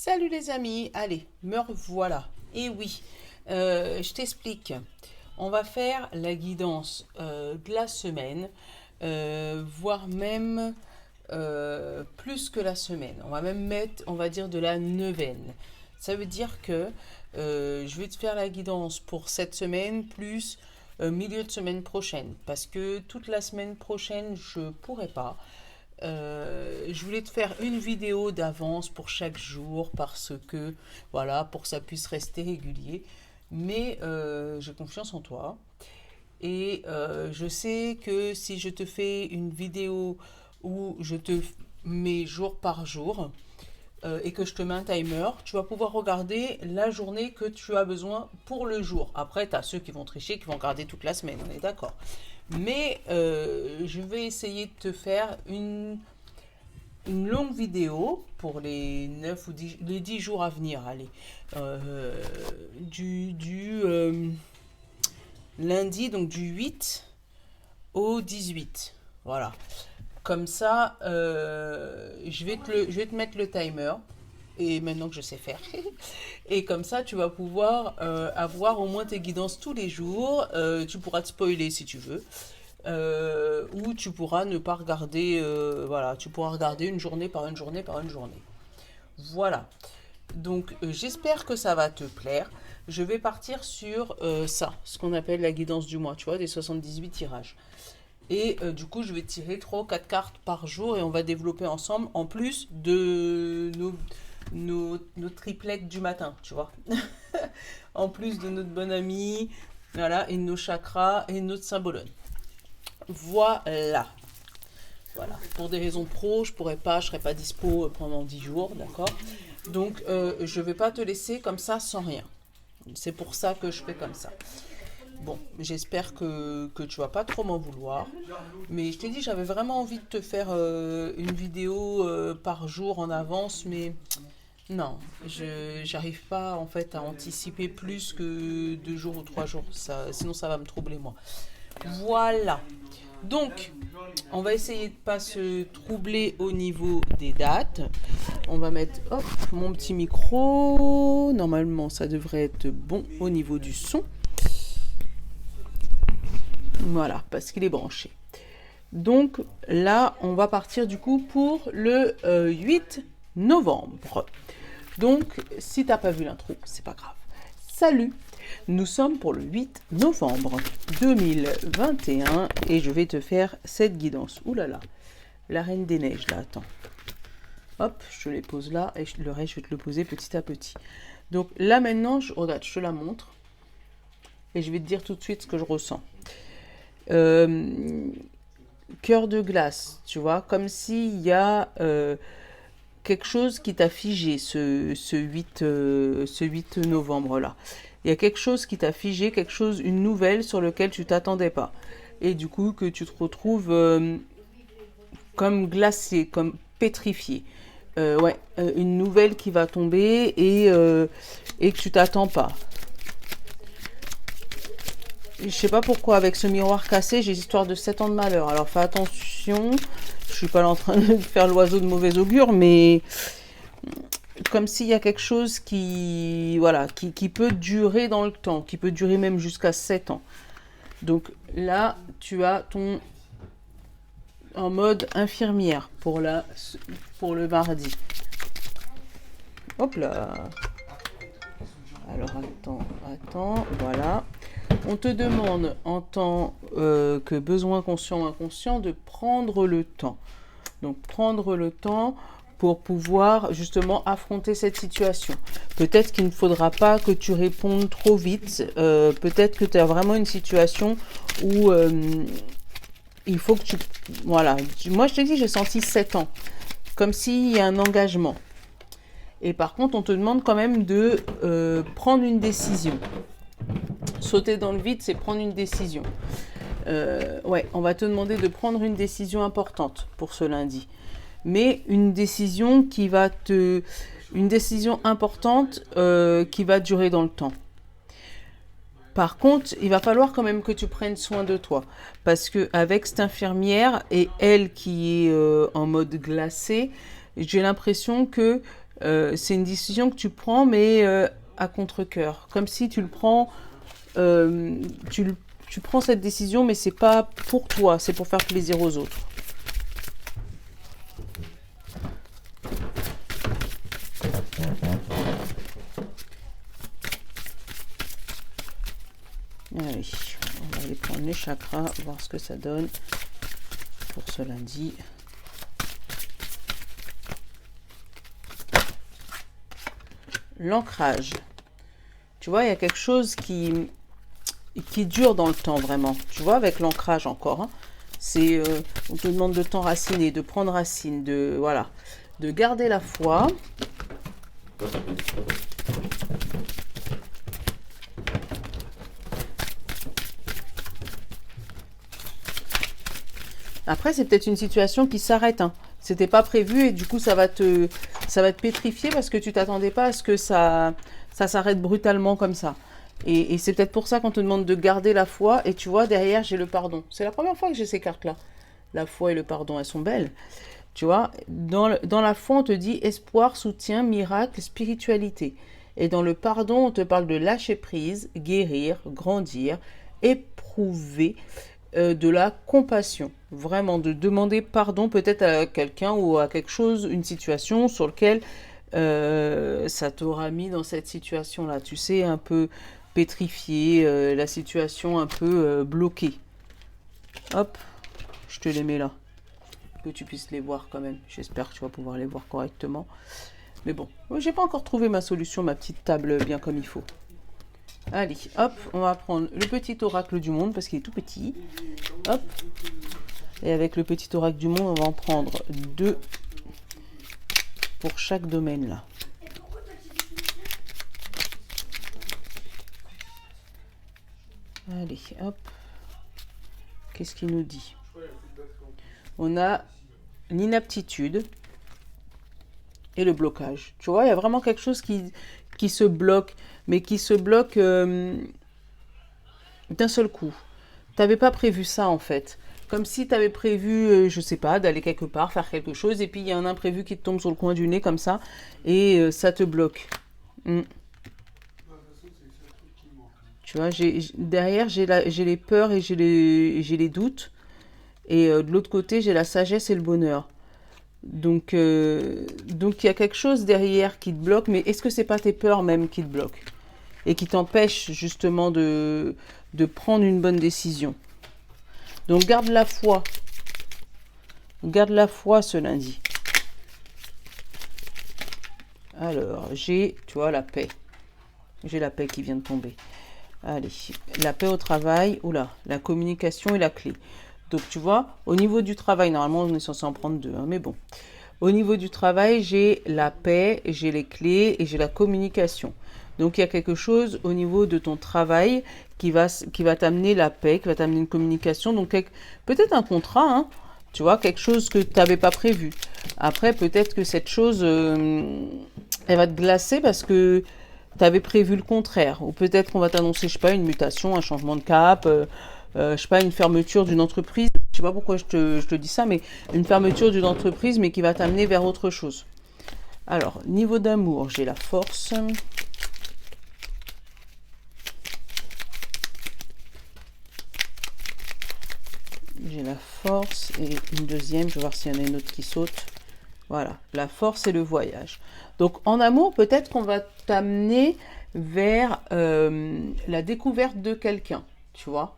Salut les amis, allez, me revoilà. Et oui, je t'explique. On va faire la guidance de la semaine, voire même plus que la semaine. On va même mettre, on va dire, de la neuvaine. Ça veut dire que je vais te faire la guidance pour cette semaine plus milieu de semaine prochaine. Parce que toute la semaine prochaine, je pourrai pas. Je voulais te faire une vidéo d'avance pour chaque jour parce que, voilà, pour que ça puisse rester régulier. Mais j'ai confiance en toi. Et je sais que si je te fais une vidéo où je te mets jour par jour et que je te mets un timer, tu vas pouvoir regarder la journée que tu as besoin pour le jour. Après, tu as ceux qui vont tricher, qui vont regarder toute la semaine, on est d'accord. Mais je vais essayer de te faire une longue vidéo pour les 9 ou 10 les 10 jours à venir. Allez, du lundi, donc du 8 au 18. Voilà. Comme ça, je vais te mettre le timer. Et maintenant que je sais faire. Et comme ça, tu vas pouvoir avoir au moins tes guidances tous les jours. Tu pourras te spoiler si tu veux. Ou tu pourras ne pas regarder. Voilà, tu pourras regarder une journée par une journée par une journée. Voilà. Donc, j'espère que ça va te plaire. Je vais partir sur ça, ce qu'on appelle la guidance du mois, tu vois, des 78 tirages. Et du coup, je vais tirer 3 ou 4 cartes par jour et on va développer ensemble, en plus de nos triplettes du matin, tu vois. En plus de notre bon ami, voilà, et de nos chakras et de notre symbolone. Voilà. Voilà. Pour des raisons pro, je serais pas dispo pendant 10 jours, d'accord. Donc, je vais pas te laisser comme ça sans rien. C'est pour ça que je fais comme ça. Bon, j'espère que tu vas pas trop m'en vouloir. Mais je t'ai dit, j'avais vraiment envie de te faire une vidéo par jour en avance, mais non, je j'arrive pas en fait à anticiper plus que 2 jours ou 3 jours. Ça, sinon, ça va me troubler moi. Voilà. Donc, on va essayer de pas se troubler au niveau des dates. On va mettre hop, mon petit micro. Normalement, ça devrait être bon au niveau du son. Voilà, parce qu'il est branché. Donc là, on va partir du coup pour le 8 novembre. Donc, si t'as pas vu l'intro, c'est pas grave. Salut, nous sommes pour le 8 novembre 2021 et je vais te faire cette guidance. Ouh là là, la Reine des Neiges là, attends. Hop, je te les pose là et le reste, je vais te le poser petit à petit. Donc là maintenant, regarde, je te la montre et je vais te dire tout de suite ce que je ressens. Cœur de glace, tu vois, comme s'il y a quelque chose qui t'a figé ce 8 novembre-là. Il y a quelque chose qui t'a figé, quelque chose, une nouvelle sur laquelle tu t'attendais pas. Et du coup, que tu te retrouves comme glacé, comme pétrifié. Ouais, une nouvelle qui va tomber et que tu t'attends pas. Je sais pas pourquoi avec ce miroir cassé, j'ai l'histoire de 7 ans de malheur. Alors fais attention, je suis pas là en train de faire l'oiseau de mauvais augure, mais comme s'il y a quelque chose qui, voilà, qui peut durer dans le temps, qui peut durer même jusqu'à 7 ans. Donc là, tu as ton en mode infirmière pour le mardi. Hop là. Alors attends, voilà. On te demande en tant que besoin conscient ou inconscient de prendre le temps. Donc prendre le temps pour pouvoir justement affronter cette situation. Peut-être qu'il ne faudra pas que tu répondes trop vite. Peut-être que tu as vraiment une situation où il faut que tu... Voilà. Moi je te dis, j'ai senti 7 ans. Comme s'il y a un engagement. Et par contre, on te demande quand même de prendre une décision. Sauter dans le vide, c'est prendre une décision. Ouais, on va te demander de prendre une décision importante pour ce lundi. Mais une décision une décision importante qui va durer dans le temps. Par contre, il va falloir quand même que tu prennes soin de toi. Parce que avec cette infirmière et elle qui est en mode glacé, j'ai l'impression que c'est une décision que tu prends, mais à contre-cœur. Comme si tu le prends, tu prends cette décision, mais c'est pas pour toi, c'est pour faire plaisir aux autres. Allez, on va aller prendre les chakras, voir ce que ça donne pour ce lundi. L'ancrage. Tu vois, il y a quelque chose qui dure dans le temps vraiment. Tu vois, avec l'ancrage encore. Hein, c'est, on te demande de t'enraciner, de prendre racine, de voilà, de garder la foi. Après, c'est peut-être une situation qui s'arrête. Hein. C'était pas prévu et du coup, ça va te pétrifier parce que tu t'attendais pas à ce que ça s'arrête brutalement comme ça. Et c'est peut-être pour ça qu'on te demande de garder la foi. Et tu vois, derrière, j'ai le pardon. C'est la première fois que j'ai ces cartes-là. La foi et le pardon, elles sont belles. Tu vois, dans la foi, on te dit espoir, soutien, miracle, spiritualité. Et dans le pardon, on te parle de lâcher prise, guérir, grandir, éprouver de la compassion. Vraiment, de demander pardon peut-être à quelqu'un ou à quelque chose, une situation sur laquelle ça t'aura mis dans cette situation-là. Tu sais, un peu pétrifié, la situation un peu bloquée. Hop, je te les mets là. Que tu puisses les voir quand même. J'espère que tu vas pouvoir les voir correctement. Mais bon, j'ai pas encore trouvé ma solution, ma petite table bien comme il faut. Allez, hop, on va prendre le petit oracle du monde parce qu'il est tout petit. Hop. Et avec le petit oracle du monde, on va en prendre 2 pour chaque domaine là. Allez, hop. Qu'est-ce qu'il nous dit? On a l'inaptitude et le blocage. Tu vois, il y a vraiment quelque chose qui se bloque, mais qui se bloque d'un seul coup. Tu n'avais pas prévu ça en fait. Comme si tu avais prévu, je sais pas, d'aller quelque part, faire quelque chose, et puis il y a un imprévu qui te tombe sur le coin du nez comme ça, et ça te bloque. Tu vois, derrière, j'ai les peurs et j'ai les doutes. Et de l'autre côté, j'ai la sagesse et le bonheur. Donc, il y a quelque chose derrière qui te bloque, mais est-ce que c'est pas tes peurs même qui te bloquent et qui t'empêchent justement de prendre une bonne décision? Donc, garde la foi. Garde la foi ce lundi. Alors, j'ai, tu vois, la paix. J'ai la paix qui vient de tomber. Allez, la paix au travail. Oula, la communication est la clé. Donc, tu vois, au niveau du travail, normalement, on est censé en prendre 2, hein, mais bon. Au niveau du travail, j'ai la paix, j'ai les clés et j'ai la communication. Donc, il y a quelque chose au niveau de ton travail qui va t'amener la paix, qui va t'amener une communication. Donc, peut-être un contrat, hein, tu vois, quelque chose que tu n'avais pas prévu. Après, peut-être que cette chose, elle va te glacer parce que tu avais prévu le contraire. Ou peut-être qu'on va t'annoncer, je sais pas, une mutation, un changement de cap, je sais pas, une fermeture d'une entreprise. Je sais pas pourquoi je te dis ça, mais une fermeture d'une entreprise, mais qui va t'amener vers autre chose. Alors, niveau d'amour, j'ai la force. J'ai la force et une deuxième. Je vais voir s'il y en a une autre qui saute. Voilà, la force et le voyage. Donc, en amour, peut-être qu'on va t'amener vers la découverte de quelqu'un, tu vois.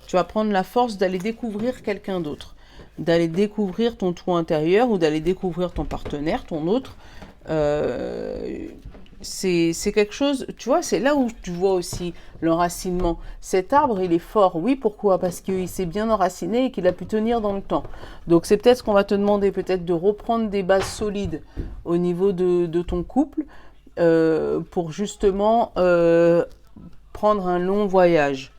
Tu vas prendre la force d'aller découvrir quelqu'un d'autre, d'aller découvrir ton trou intérieur ou d'aller découvrir ton partenaire, ton autre. C'est quelque chose, tu vois, c'est là où tu vois aussi l'enracinement. Cet arbre, il est fort. Oui, pourquoi? Parce qu'il s'est bien enraciné et qu'il a pu tenir dans le temps. Donc, c'est peut-être ce qu'on va te demander, peut-être de reprendre des bases solides au niveau de ton couple pour justement prendre un long voyage.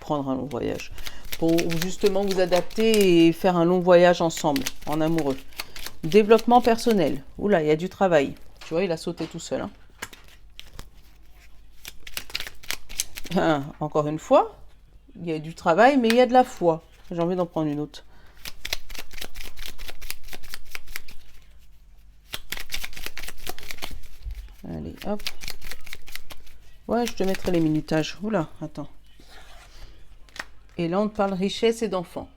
Pour justement vous adapter et faire un long voyage ensemble, en amoureux. Développement personnel. Oula, il y a du travail. Tu vois, il a sauté tout seul. Hein. Encore une fois, il y a du travail, mais il y a de la foi. J'ai envie d'en prendre une autre. hop. Ouais, je te mettrai les minutages. Oula, attends. Et là, on te parle richesse et d'enfants.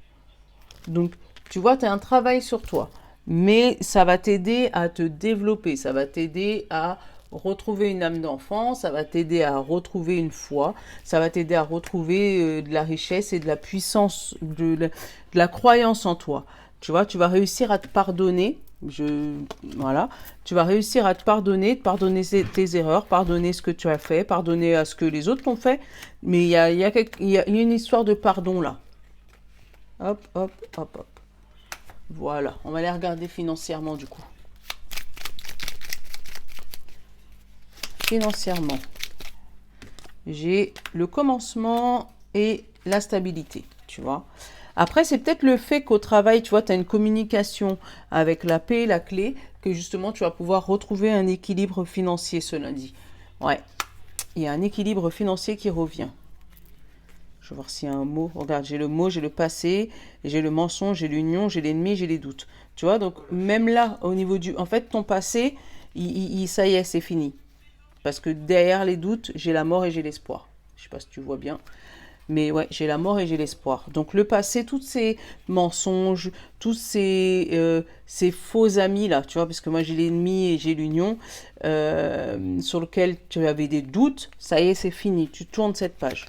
Donc, tu vois, tu as un travail sur toi. Mais ça va t'aider à te développer. Ça va t'aider à retrouver une âme d'enfant. Ça va t'aider à retrouver une foi. Ça va t'aider à retrouver de la richesse et de la puissance, de la croyance en toi. Tu vois, tu vas réussir à te pardonner. Voilà. Tu vas réussir à te pardonner tes erreurs, pardonner ce que tu as fait, pardonner à ce que les autres t'ont fait. Mais il y a une histoire de pardon là. Hop, hop, hop, hop. Voilà, on va les regarder financièrement du coup. Financièrement, j'ai le commencement et la stabilité, tu vois. Après, c'est peut-être le fait qu'au travail, tu vois, tu as une communication avec la paix et la clé, que justement, tu vas pouvoir retrouver un équilibre financier ce lundi. Ouais, il y a un équilibre financier qui revient. Je vais voir s'il y a un mot. Regarde, j'ai le mot, j'ai le passé, j'ai le mensonge, j'ai l'union, j'ai l'ennemi, j'ai les doutes. Tu vois, donc même là, au niveau du... En fait, ton passé, ça y est, c'est fini. Parce que derrière les doutes, j'ai la mort et j'ai l'espoir. Je sais pas si tu vois bien. Mais ouais, j'ai la mort et j'ai l'espoir. Donc le passé, tous ces mensonges, tous ces faux amis là, tu vois, parce que moi j'ai l'ennemi et j'ai l'union, sur lequel tu avais des doutes, ça y est, c'est fini. Tu tournes cette page.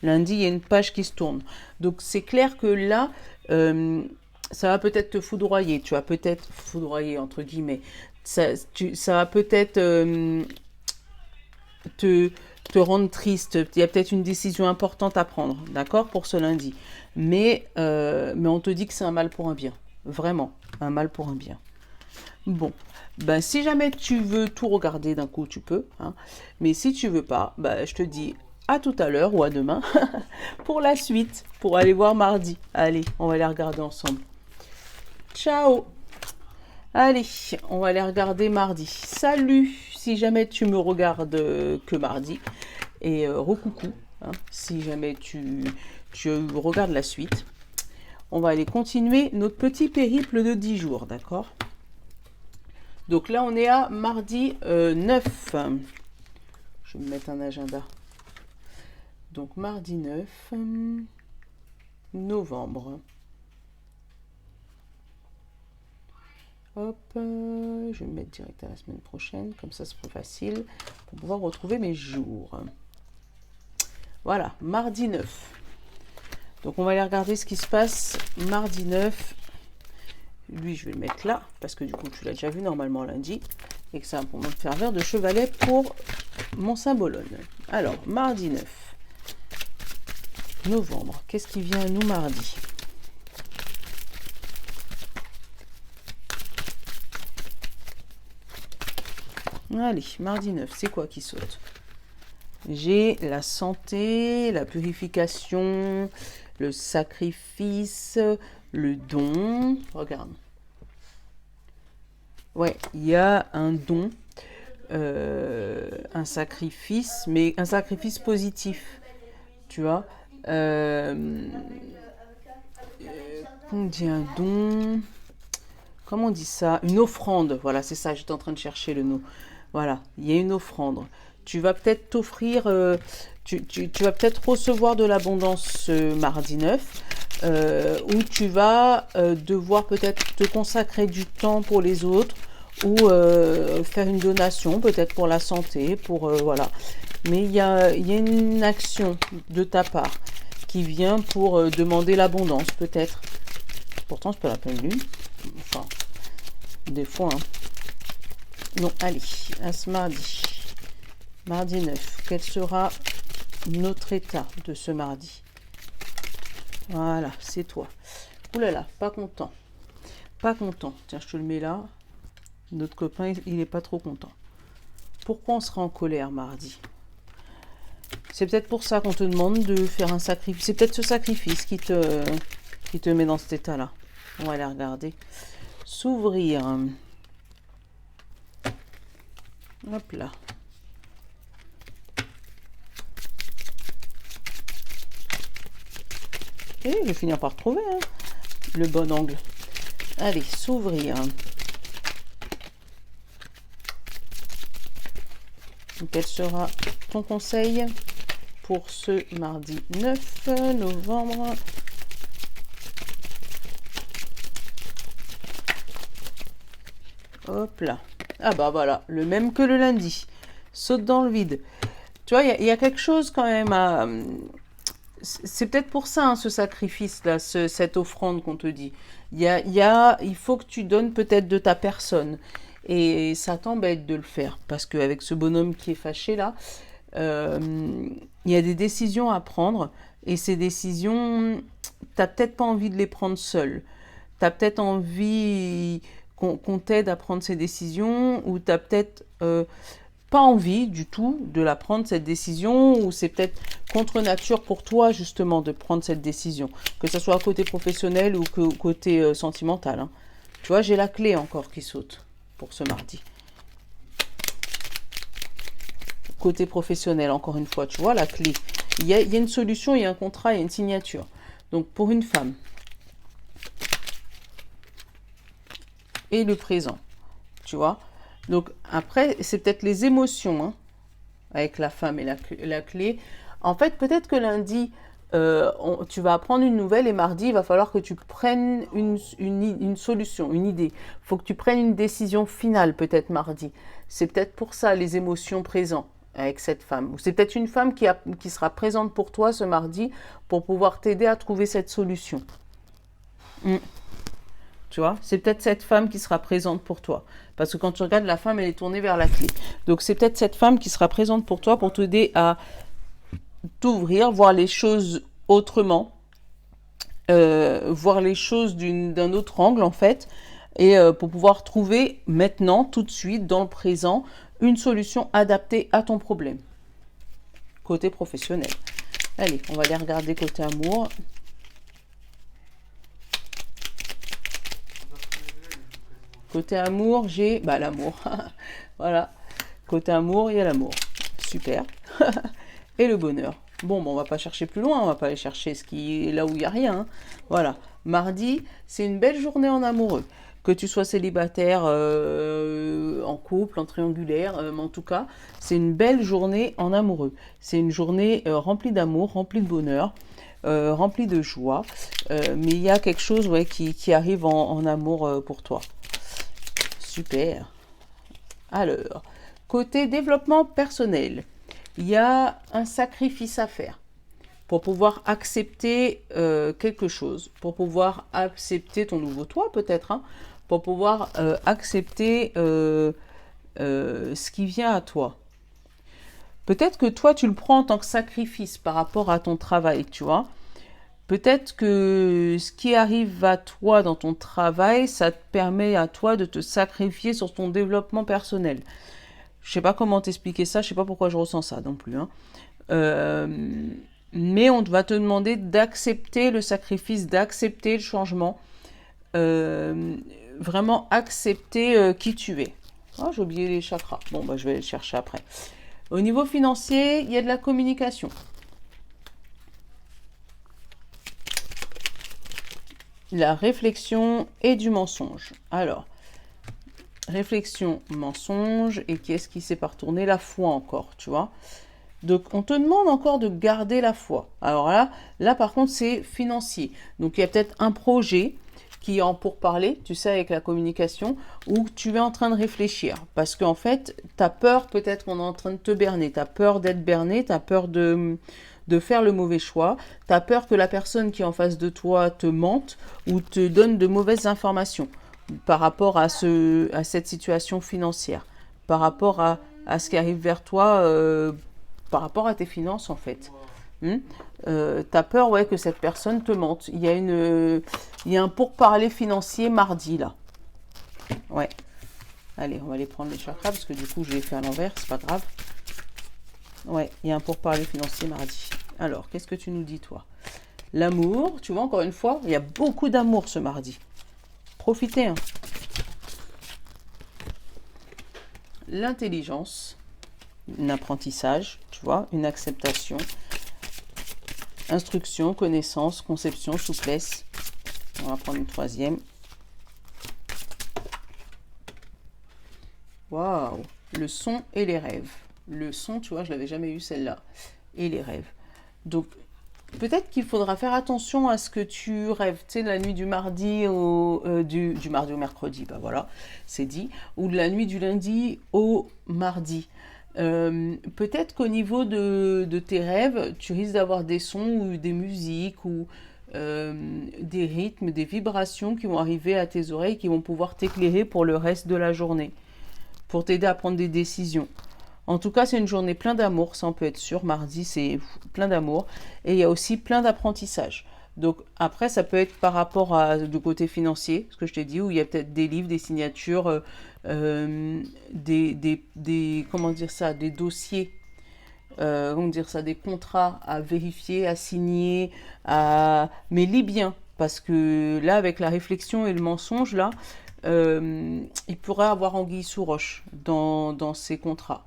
Lundi, il y a une page qui se tourne. Donc, c'est clair que là, ça va peut-être te foudroyer. Tu vas peut-être foudroyer, entre guillemets. Ça va peut-être te rendre triste. Il y a peut-être une décision importante à prendre, d'accord, pour ce lundi. Mais on te dit que c'est un mal pour un bien. Vraiment, un mal pour un bien. Bon, ben, si jamais tu veux tout regarder d'un coup, tu peux. Hein. Mais si tu veux pas, ben, je te dis... à tout à l'heure ou à demain pour la suite, pour aller voir mardi. Allez, on va les regarder ensemble. Ciao. Allez, on va les regarder mardi. Salut, si jamais tu me regardes que mardi. Et recoucou, hein, si jamais tu regardes la suite. On va aller continuer notre petit périple de 10 jours, d'accord? Donc là, on est à mardi 9. Je vais me mettre un agenda. Donc, mardi 9 novembre. Hop, je vais me mettre direct à la semaine prochaine, comme ça c'est plus facile pour pouvoir retrouver mes jours. Voilà, mardi 9. Donc, on va aller regarder ce qui se passe mardi 9. Lui, je vais le mettre là, parce que du coup, tu l'as déjà vu normalement lundi. Et que ça va pour me servir de chevalet pour mon symbolone. Alors, mardi 9. Novembre. Qu'est-ce qui vient à nous mardi? Allez, mardi 9, c'est quoi qui saute? J'ai la santé, la purification, le sacrifice, le don. Regarde. Ouais, il y a un don, un sacrifice, mais un sacrifice positif. Tu vois? On dit un don. Comment on dit ça? Une offrande. Voilà, c'est ça, j'étais en train de chercher le nom. Voilà, il y a une offrande. Tu vas peut-être t'offrir, tu vas peut-être recevoir de l'abondance mardi 9, où tu vas devoir peut-être te consacrer du temps pour les autres, ou faire une donation, peut-être pour la santé, pour voilà. Mais il y a une action de ta part qui vient pour demander l'abondance, peut-être. Pourtant, c'est pas la pleine lune. Enfin, des fois. Hein. Non, allez, à ce mardi. Mardi 9. Quel sera notre état de ce mardi? Voilà, c'est toi. Ouh là là, pas content. Pas content. Tiens, je te le mets là. Notre copain, il n'est pas trop content. Pourquoi on sera en colère mardi? C'est peut-être pour ça qu'on te demande de faire un sacrifice. C'est peut-être ce sacrifice qui te met dans cet état-là. On va aller regarder. S'ouvrir. Hop là. Et je vais finir par trouver hein, le bon angle. Allez, s'ouvrir. Donc, quel sera ton conseil pour ce mardi 9 novembre? Hop là. Ah bah voilà, le même que le lundi. Saute dans le vide. Tu vois, il y a quelque chose quand même à... C'est peut-être pour ça, hein, ce sacrifice-là, cette offrande qu'on te dit. Il faut que tu donnes peut-être de ta personne. Et ça t'embête de le faire. Parce qu'avec ce bonhomme qui est fâché là, il y a des décisions à prendre. Et ces décisions, t'as peut-être pas envie de les prendre seul. T'as peut-être envie qu'on t'aide à prendre ces décisions. Ou t'as peut-être... pas envie du tout de la prendre, cette décision, ou c'est peut-être contre nature pour toi, justement, de prendre cette décision, que ce soit côté professionnel ou côté sentimental. Hein. Tu vois, j'ai la clé encore qui saute pour ce mardi. Côté professionnel, encore une fois, tu vois, la clé. Il y a une solution, il y a un contrat, il y a une signature. Donc, pour une femme. Et le présent, tu vois. Donc, après, c'est peut-être les émotions, hein, avec la femme et la clé. En fait, peut-être que lundi, tu vas apprendre une nouvelle et mardi, il va falloir que tu prennes une solution, une idée. Il faut que tu prennes une décision finale, peut-être mardi. C'est peut-être pour ça, les émotions présentes avec cette femme. Ou c'est peut-être une femme qui sera présente pour toi ce mardi pour pouvoir t'aider à trouver cette solution. Tu vois, c'est peut-être cette femme qui sera présente pour toi. Parce que quand tu regardes, la femme, elle est tournée vers la clé. Donc, c'est peut-être cette femme qui sera présente pour toi pour t'aider à t'ouvrir, voir les choses autrement, voir les choses d'un autre angle, en fait, et pour pouvoir trouver maintenant, tout de suite, dans le présent, une solution adaptée à ton problème. Côté professionnel. Allez, on va aller regarder côté amour. Côté amour, j'ai l'amour. Voilà. Côté amour, il y a l'amour. Super. Et le bonheur. Bon, on va pas chercher plus loin. On va pas aller chercher ce qui est là où il n'y a rien. Hein. Voilà. Mardi, c'est une belle journée en amoureux. Que tu sois célibataire, en couple, en triangulaire, mais en tout cas, c'est une belle journée en amoureux. C'est une journée remplie d'amour, remplie de bonheur. Remplie de joie. Mais il y a quelque chose qui arrive en amour pour toi. Super. Alors, côté développement personnel, il y a un sacrifice à faire pour pouvoir accepter quelque chose, pour pouvoir accepter ton nouveau toi peut-être, hein, pour pouvoir accepter ce qui vient à toi. Peut-être que toi, tu le prends en tant que sacrifice par rapport à ton travail, tu vois. Peut-être que ce qui arrive à toi dans ton travail, ça te permet à toi de te sacrifier sur ton développement personnel. Je sais pas comment t'expliquer ça, je sais pas pourquoi je ressens ça non plus. Hein. Mais on va te demander d'accepter le sacrifice, d'accepter le changement, vraiment accepter qui tu es. Oh, j'ai oublié les chakras. Bon, je vais les chercher après. Au niveau financier, il y a de la communication. La réflexion et du mensonge. Alors, réflexion, mensonge, et qu'est-ce qui s'est pas retourné? La foi encore, tu vois. Donc, on te demande encore de garder la foi. Alors là par contre, c'est financier. Donc, il y a peut-être un projet qui est en pourparlers, tu sais, avec la communication, où tu es en train de réfléchir. Parce qu'en fait, tu as peur peut-être qu'on est en train de te berner. Tu as peur d'être berné, tu as peur de faire le mauvais choix. Tu as peur que la personne qui est en face de toi te mente ou te donne de mauvaises informations par rapport à cette situation financière, par rapport à ce qui arrive vers toi, par rapport à tes finances en fait. Tu as peur que cette personne te mente. Il y a un pourparler financier mardi là. Ouais. Allez, on va aller prendre les chakras parce que du coup je l'ai fait à l'envers, c'est pas grave. Ouais, il y a un pourparler financier mardi. Alors, qu'est-ce que tu nous dis, toi? L'amour, tu vois, encore une fois, il y a beaucoup d'amour ce mardi. Profitez. Hein. L'intelligence, un apprentissage, tu vois, une acceptation, instruction, connaissance, conception, souplesse. On va prendre une troisième. Waouh, le son et les rêves. le son, tu vois, je l'avais jamais eu celle-là. Et les rêves. Donc, peut-être qu'il faudra faire attention à ce que tu rêves. Tu sais, la nuit du mardi du mardi au mercredi, bah voilà, c'est dit. Ou de la nuit du lundi au mardi. Peut-être qu'au niveau de tes rêves, tu risques d'avoir des sons ou des musiques ou des rythmes, des vibrations qui vont arriver à tes oreilles, qui vont pouvoir t'éclairer pour le reste de la journée, pour t'aider à prendre des décisions. En tout cas, c'est une journée pleine d'amour, ça on peut être sûr. Mardi, c'est plein d'amour. Et il y a aussi plein d'apprentissage. Donc après, ça peut être par rapport à du côté financier, ce que je t'ai dit, où il y a peut-être des livres, des signatures, comment dire ça, des dossiers, comment dire ça, des contrats à vérifier, à signer, mais lis bien, parce que là, avec la réflexion et le mensonge, là, il pourrait avoir anguille sous roche dans ces contrats.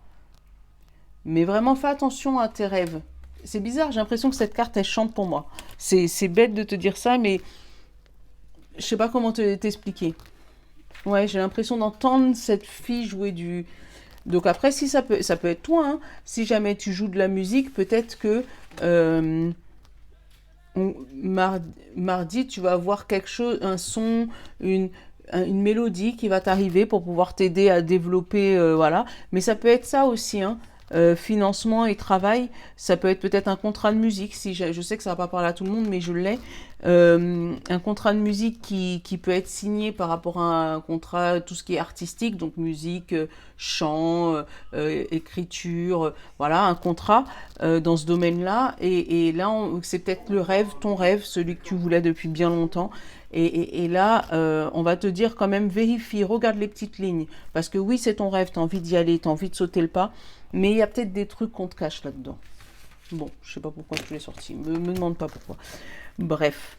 Mais vraiment, fais attention à tes rêves. C'est bizarre, j'ai l'impression que cette carte, elle chante pour moi. C'est bête de te dire ça, mais je sais pas comment t'expliquer. Ouais, j'ai l'impression d'entendre cette fille jouer du... Donc après, si ça peut être toi, hein. Si jamais tu joues de la musique, peut-être que mardi, tu vas avoir quelque chose, un son, une mélodie qui va t'arriver pour pouvoir t'aider à développer, voilà. Mais ça peut être ça aussi, hein. Financement et travail, ça peut être peut-être un contrat de musique, si je sais que ça va pas parler à tout le monde, mais je l'ai. Un contrat de musique qui peut être signé par rapport à un contrat, tout ce qui est artistique, donc musique, chant, écriture, voilà, un contrat dans ce domaine-là. Et là, c'est peut-être le rêve, ton rêve, celui que tu voulais depuis bien longtemps. Et là, on va te dire quand même, vérifie, regarde les petites lignes. Parce que oui, c'est ton rêve, tu as envie d'y aller, tu as envie de sauter le pas. Mais il y a peut-être des trucs qu'on te cache là-dedans. Bon, je sais pas pourquoi je l'ai sorti. Me demande pas pourquoi. Bref.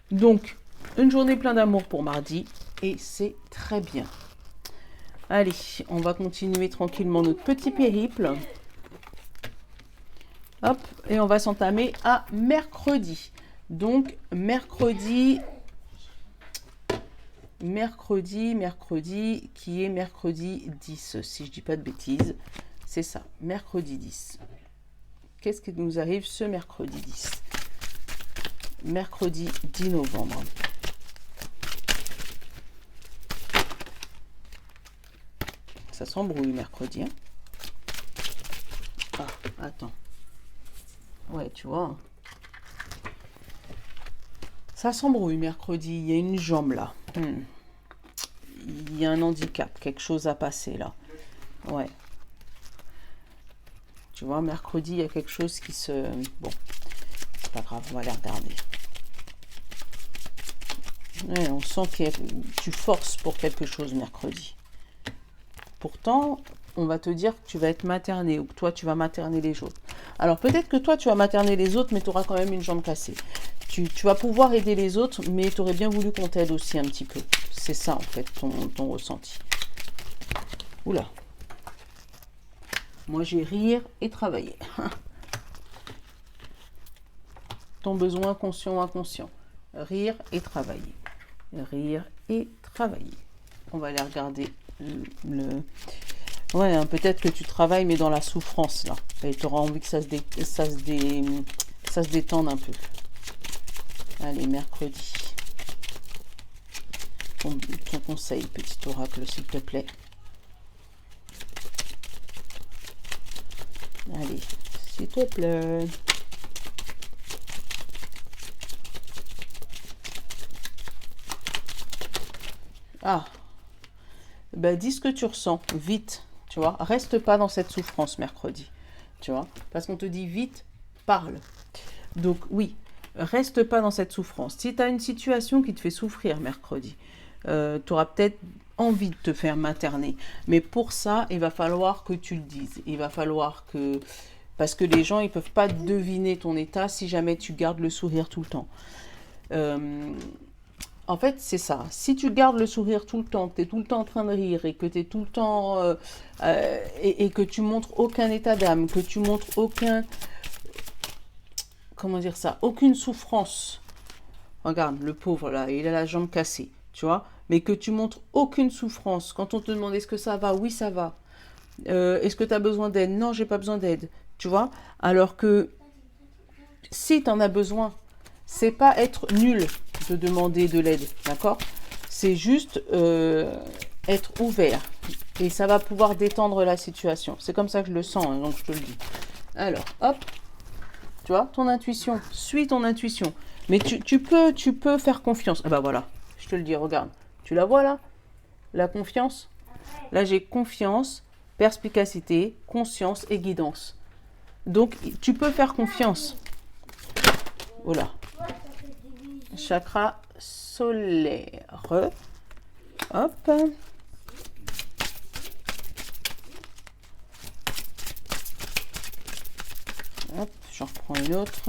Donc, une journée pleine d'amour pour mardi. Et c'est très bien. Allez, on va continuer tranquillement notre petit périple. Hop, et on va s'entamer à mercredi. Donc, mercredi, qui est mercredi 10, si je dis pas de bêtises. C'est ça, mercredi 10. Qu'est-ce qui nous arrive ce mercredi 10? Mercredi 10 novembre. Ça s'embrouille mercredi. Hein. Ah, attends. Ouais, tu vois. Ça s'embrouille mercredi. Il y a une jambe là. Il y a un handicap, quelque chose à passer là. Ouais. Tu vois, mercredi, il y a quelque chose qui se... Bon, c'est pas grave, on va les regarder. Ouais, on sent que tu forces pour quelque chose mercredi. Pourtant, on va te dire que tu vas être materné ou que toi, tu vas materner les autres. Alors, peut-être que toi, tu vas materner les autres, mais tu auras quand même une jambe cassée. Tu vas pouvoir aider les autres, mais tu aurais bien voulu qu'on t'aide aussi un petit peu. C'est ça, en fait, ton ressenti. Oula. Moi, j'ai rire et travailler. Ton besoin conscient ou inconscient. Rire et travailler. Rire et travailler. On va aller regarder le... Ouais, hein, peut-être que tu travailles, mais dans la souffrance, là. Et tu auras envie que ça se détende un peu. Allez, mercredi. Ton conseil, petit oracle, s'il te plaît. Allez, s'il te plaît. Ah, ben, dis ce que tu ressens, vite, tu vois. Reste pas dans cette souffrance mercredi, tu vois. Parce qu'on te dit vite, parle. Donc oui, reste pas dans cette souffrance. Si tu as une situation qui te fait souffrir mercredi, tu auras peut-être envie de te faire materner. Mais pour ça, il va falloir que tu le dises. Il va falloir que... Parce que les gens, ils peuvent pas deviner ton état si jamais tu gardes le sourire tout le temps. En fait, c'est ça. Si tu gardes le sourire tout le temps, que tu es tout le temps en train de rire et que tu es tout le temps... et que tu montres aucun état d'âme, que tu montres aucun... Comment dire ça? Aucune souffrance. Regarde, le pauvre là, il a la jambe cassée, tu vois. Mais que tu montres aucune souffrance. Quand on te demande est-ce que ça va? Oui, ça va. Est-ce que tu as besoin d'aide? Non, j'ai pas besoin d'aide. Tu vois? Alors que si tu en as besoin, c'est pas être nul de demander de l'aide, d'accord? C'est juste être ouvert et ça va pouvoir détendre la situation. C'est comme ça que je le sens, hein, donc je te le dis. Alors, hop, tu vois, ton intuition, suis ton intuition. Mais tu peux faire confiance. Ah bah voilà, je te le dis, regarde. Tu la vois là? La confiance? Là, j'ai confiance, perspicacité, conscience et guidance. Donc, tu peux faire confiance. Voilà. Chakra solaire. Hop. Hop, j'en reprends une autre.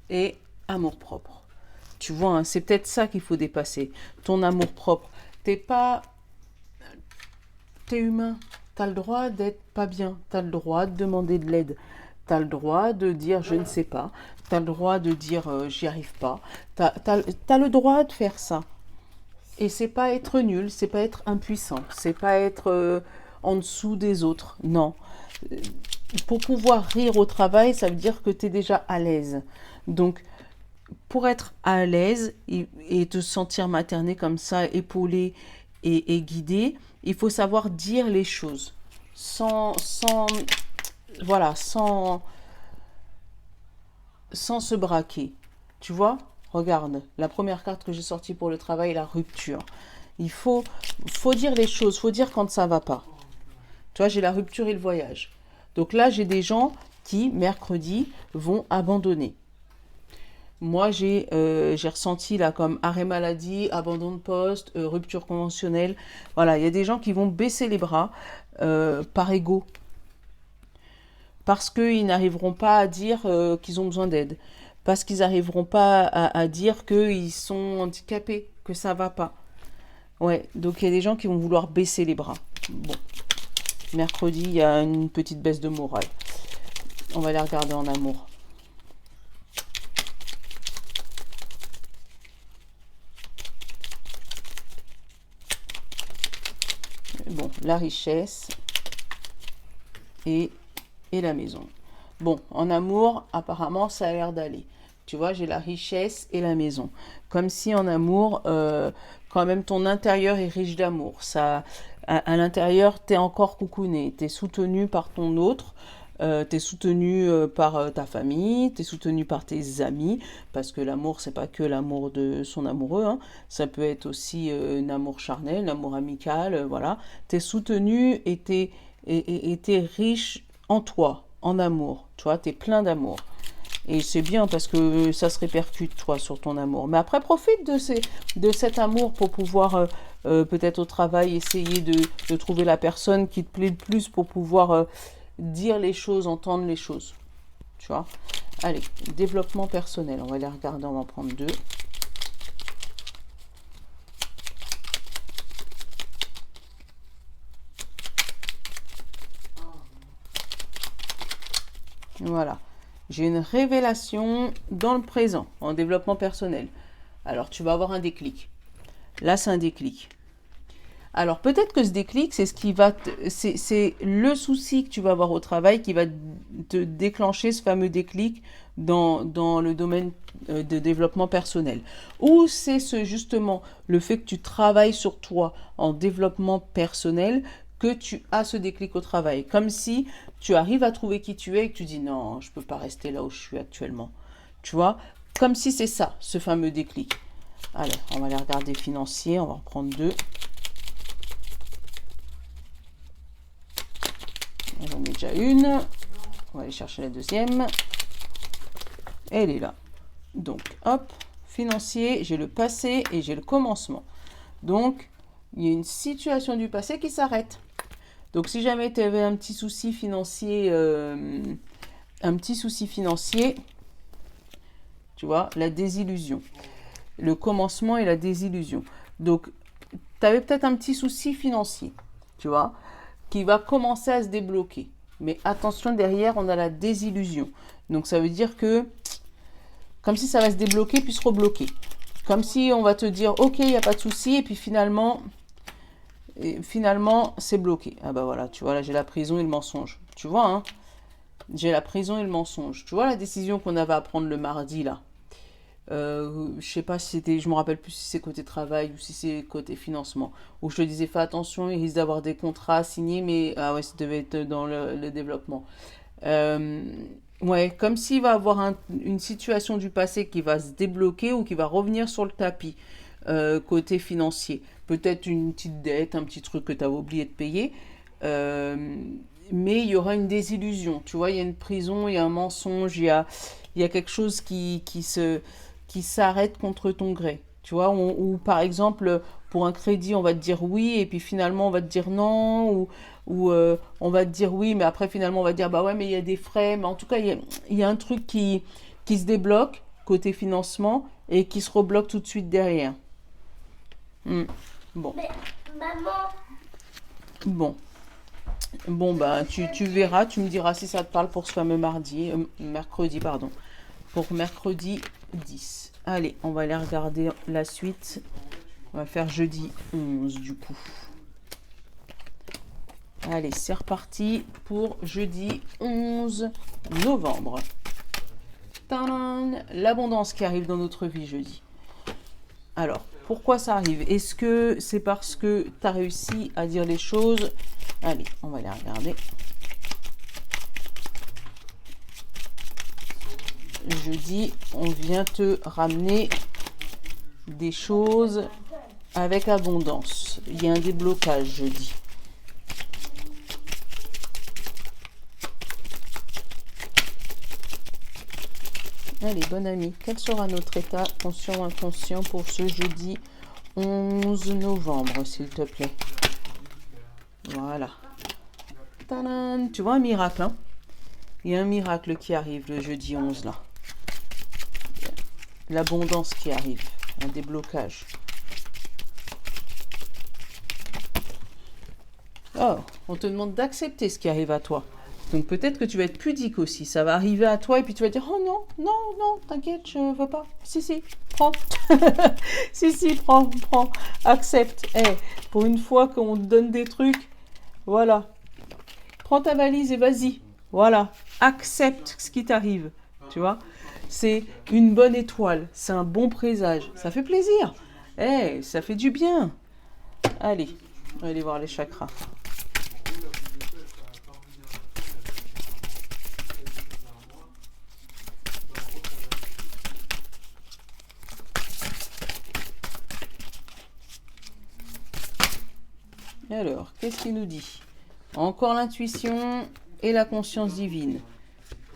Et amour-propre. Tu vois, hein, c'est peut-être ça qu'il faut dépasser. Ton amour-propre. T'es humain. T'as le droit d'être pas bien. T'as le droit de demander de l'aide. T'as le droit de dire je ne sais pas. T'as le droit de dire j'y arrive pas. T'as le droit de faire ça. Et c'est pas être nul, c'est pas être impuissant, c'est pas être en dessous des autres. Non. Pour pouvoir rire au travail, ça veut dire que tu es déjà à l'aise. Donc, pour être à l'aise et te sentir materné comme ça, épaulé et guidé, il faut savoir dire les choses voilà, sans se braquer. Tu vois? Regarde, la première carte que j'ai sortie pour le travail, la rupture. Il faut dire les choses, faut dire quand ça va pas. Tu vois, j'ai la rupture et le voyage. Donc là, j'ai des gens qui, mercredi, vont abandonner. Moi, j'ai ressenti là comme arrêt maladie, abandon de poste, rupture conventionnelle. Voilà, il y a des gens qui vont baisser les bras par ego. Parce qu'ils n'arriveront pas à dire qu'ils ont besoin d'aide. Parce qu'ils n'arriveront pas à dire qu'ils sont handicapés, que ça va pas. Ouais, donc il y a des gens qui vont vouloir baisser les bras. Bon, mercredi, il y a une petite baisse de morale. On va les regarder en amour. Bon, la richesse et la maison. Bon, en amour, apparemment, ça a l'air d'aller. Tu vois, j'ai la richesse et la maison. Comme si en amour, quand même, ton intérieur est riche d'amour. Ça, à l'intérieur, tu es encore coucouné. Tu es soutenu par ton autre. Tu es soutenu par ta famille. Tu es soutenu par tes amis. Parce que l'amour, c'est pas que l'amour de son amoureux. Hein. Ça peut être aussi un amour charnel, un amour amical. Voilà. Tu es soutenu et tu es riche en toi, en amour. Tu vois, tu es plein d'amour. Et c'est bien parce que ça se répercute, toi, sur ton amour. Mais après, profite de cet amour pour pouvoir, peut-être au travail, essayer de trouver la personne qui te plaît le plus pour pouvoir dire les choses, entendre les choses. Tu vois? Allez, développement personnel. On va les regarder, on va en prendre deux. Voilà. J'ai une révélation dans le présent, en développement personnel. Alors, tu vas avoir un déclic. Là, c'est un déclic. Alors, peut-être que ce déclic, c'est ce qui va c'est le souci que tu vas avoir au travail qui va te déclencher ce fameux déclic dans le domaine de développement personnel. Ou c'est justement le fait que tu travailles sur toi en développement personnel que tu as ce déclic au travail. Comme si tu arrives à trouver qui tu es et que tu dis non, je ne peux pas rester là où je suis actuellement. Tu vois? Comme si c'est ça, ce fameux déclic. Allez, on va aller regarder financier, on va en prendre deux. J'en ai déjà une. On va aller chercher la deuxième. Elle est là. Donc, hop, financier, j'ai le passé et j'ai le commencement. Donc, il y a une situation du passé qui s'arrête. Donc, si jamais tu avais un petit souci financier, tu vois, la désillusion. Le commencement et la désillusion. Donc, tu avais peut-être un petit souci financier, tu vois, qui va commencer à se débloquer. Mais attention, derrière, on a la désillusion. Donc, ça veut dire que, comme si ça va se débloquer puis se rebloquer. Comme si on va te dire, ok, il n'y a pas de souci, et puis finalement, c'est bloqué. Ah bah voilà, tu vois, là j'ai la prison et le mensonge. Tu vois, hein, j'ai la prison et le mensonge. Tu vois la décision qu'on avait à prendre le mardi, là. Je sais pas si c'était, je me rappelle plus si c'est côté travail ou si c'est côté financement. Où je te disais, fais attention, il risque d'avoir des contrats signés, mais ah ouais, ça devait être dans le développement. Euh, ouais, comme s'il va avoir une situation du passé qui va se débloquer ou qui va revenir sur le tapis côté financier. Peut-être une petite dette, un petit truc que tu avais oublié de payer. Euh, mais il y aura une désillusion. Tu vois, il y a une prison, il y a un mensonge, il y a quelque chose qui s'arrête contre ton gré. Tu vois, ou par exemple, pour un crédit, on va te dire oui, et puis finalement, on va te dire non, ou on va te dire oui, mais après, finalement, on va te dire bah ouais, mais il y a des frais. Mais en tout cas, il y a un truc qui se débloque côté financement et qui se rebloque tout de suite derrière. Hmm. Bon. Mais maman, Bon. Bon, bah, tu verras, tu me diras si ça te parle pour ce fameux mercredi, pardon. Pour mercredi 10. Allez, on va aller regarder la suite. On va faire jeudi 11 du coup. Allez, c'est reparti pour jeudi 11 novembre. Tadam, l'abondance qui arrive dans notre vie jeudi. Alors, pourquoi ça arrive? Est-ce que c'est parce que tu as réussi à dire les choses? Allez, on va les regarder. Jeudi, on vient te ramener des choses avec abondance. Il y a un déblocage jeudi. Allez, bonne amie, quel sera notre état conscient ou inconscient pour ce jeudi 11 novembre, s'il te plaît? Voilà. Tadam, tu vois un miracle, hein? Il y a un miracle qui arrive le jeudi 11, là. L'abondance qui arrive, un déblocage. Oh, on te demande d'accepter ce qui arrive à toi. Donc peut-être que tu vas être pudique aussi. Ça va arriver à toi et puis tu vas dire oh non, non, non, t'inquiète, je veux pas. Si, prends. si, prends. Accepte. Pour une fois qu'on te donne des trucs, voilà. Prends ta valise et vas-y. Voilà. Accepte ce qui t'arrive. Tu vois, c'est une bonne étoile. C'est un bon présage. Ça fait plaisir. Ça fait du bien. Allez, on va aller voir les chakras. Alors, qu'est-ce qu'il nous dit? Encore l'intuition et la conscience divine.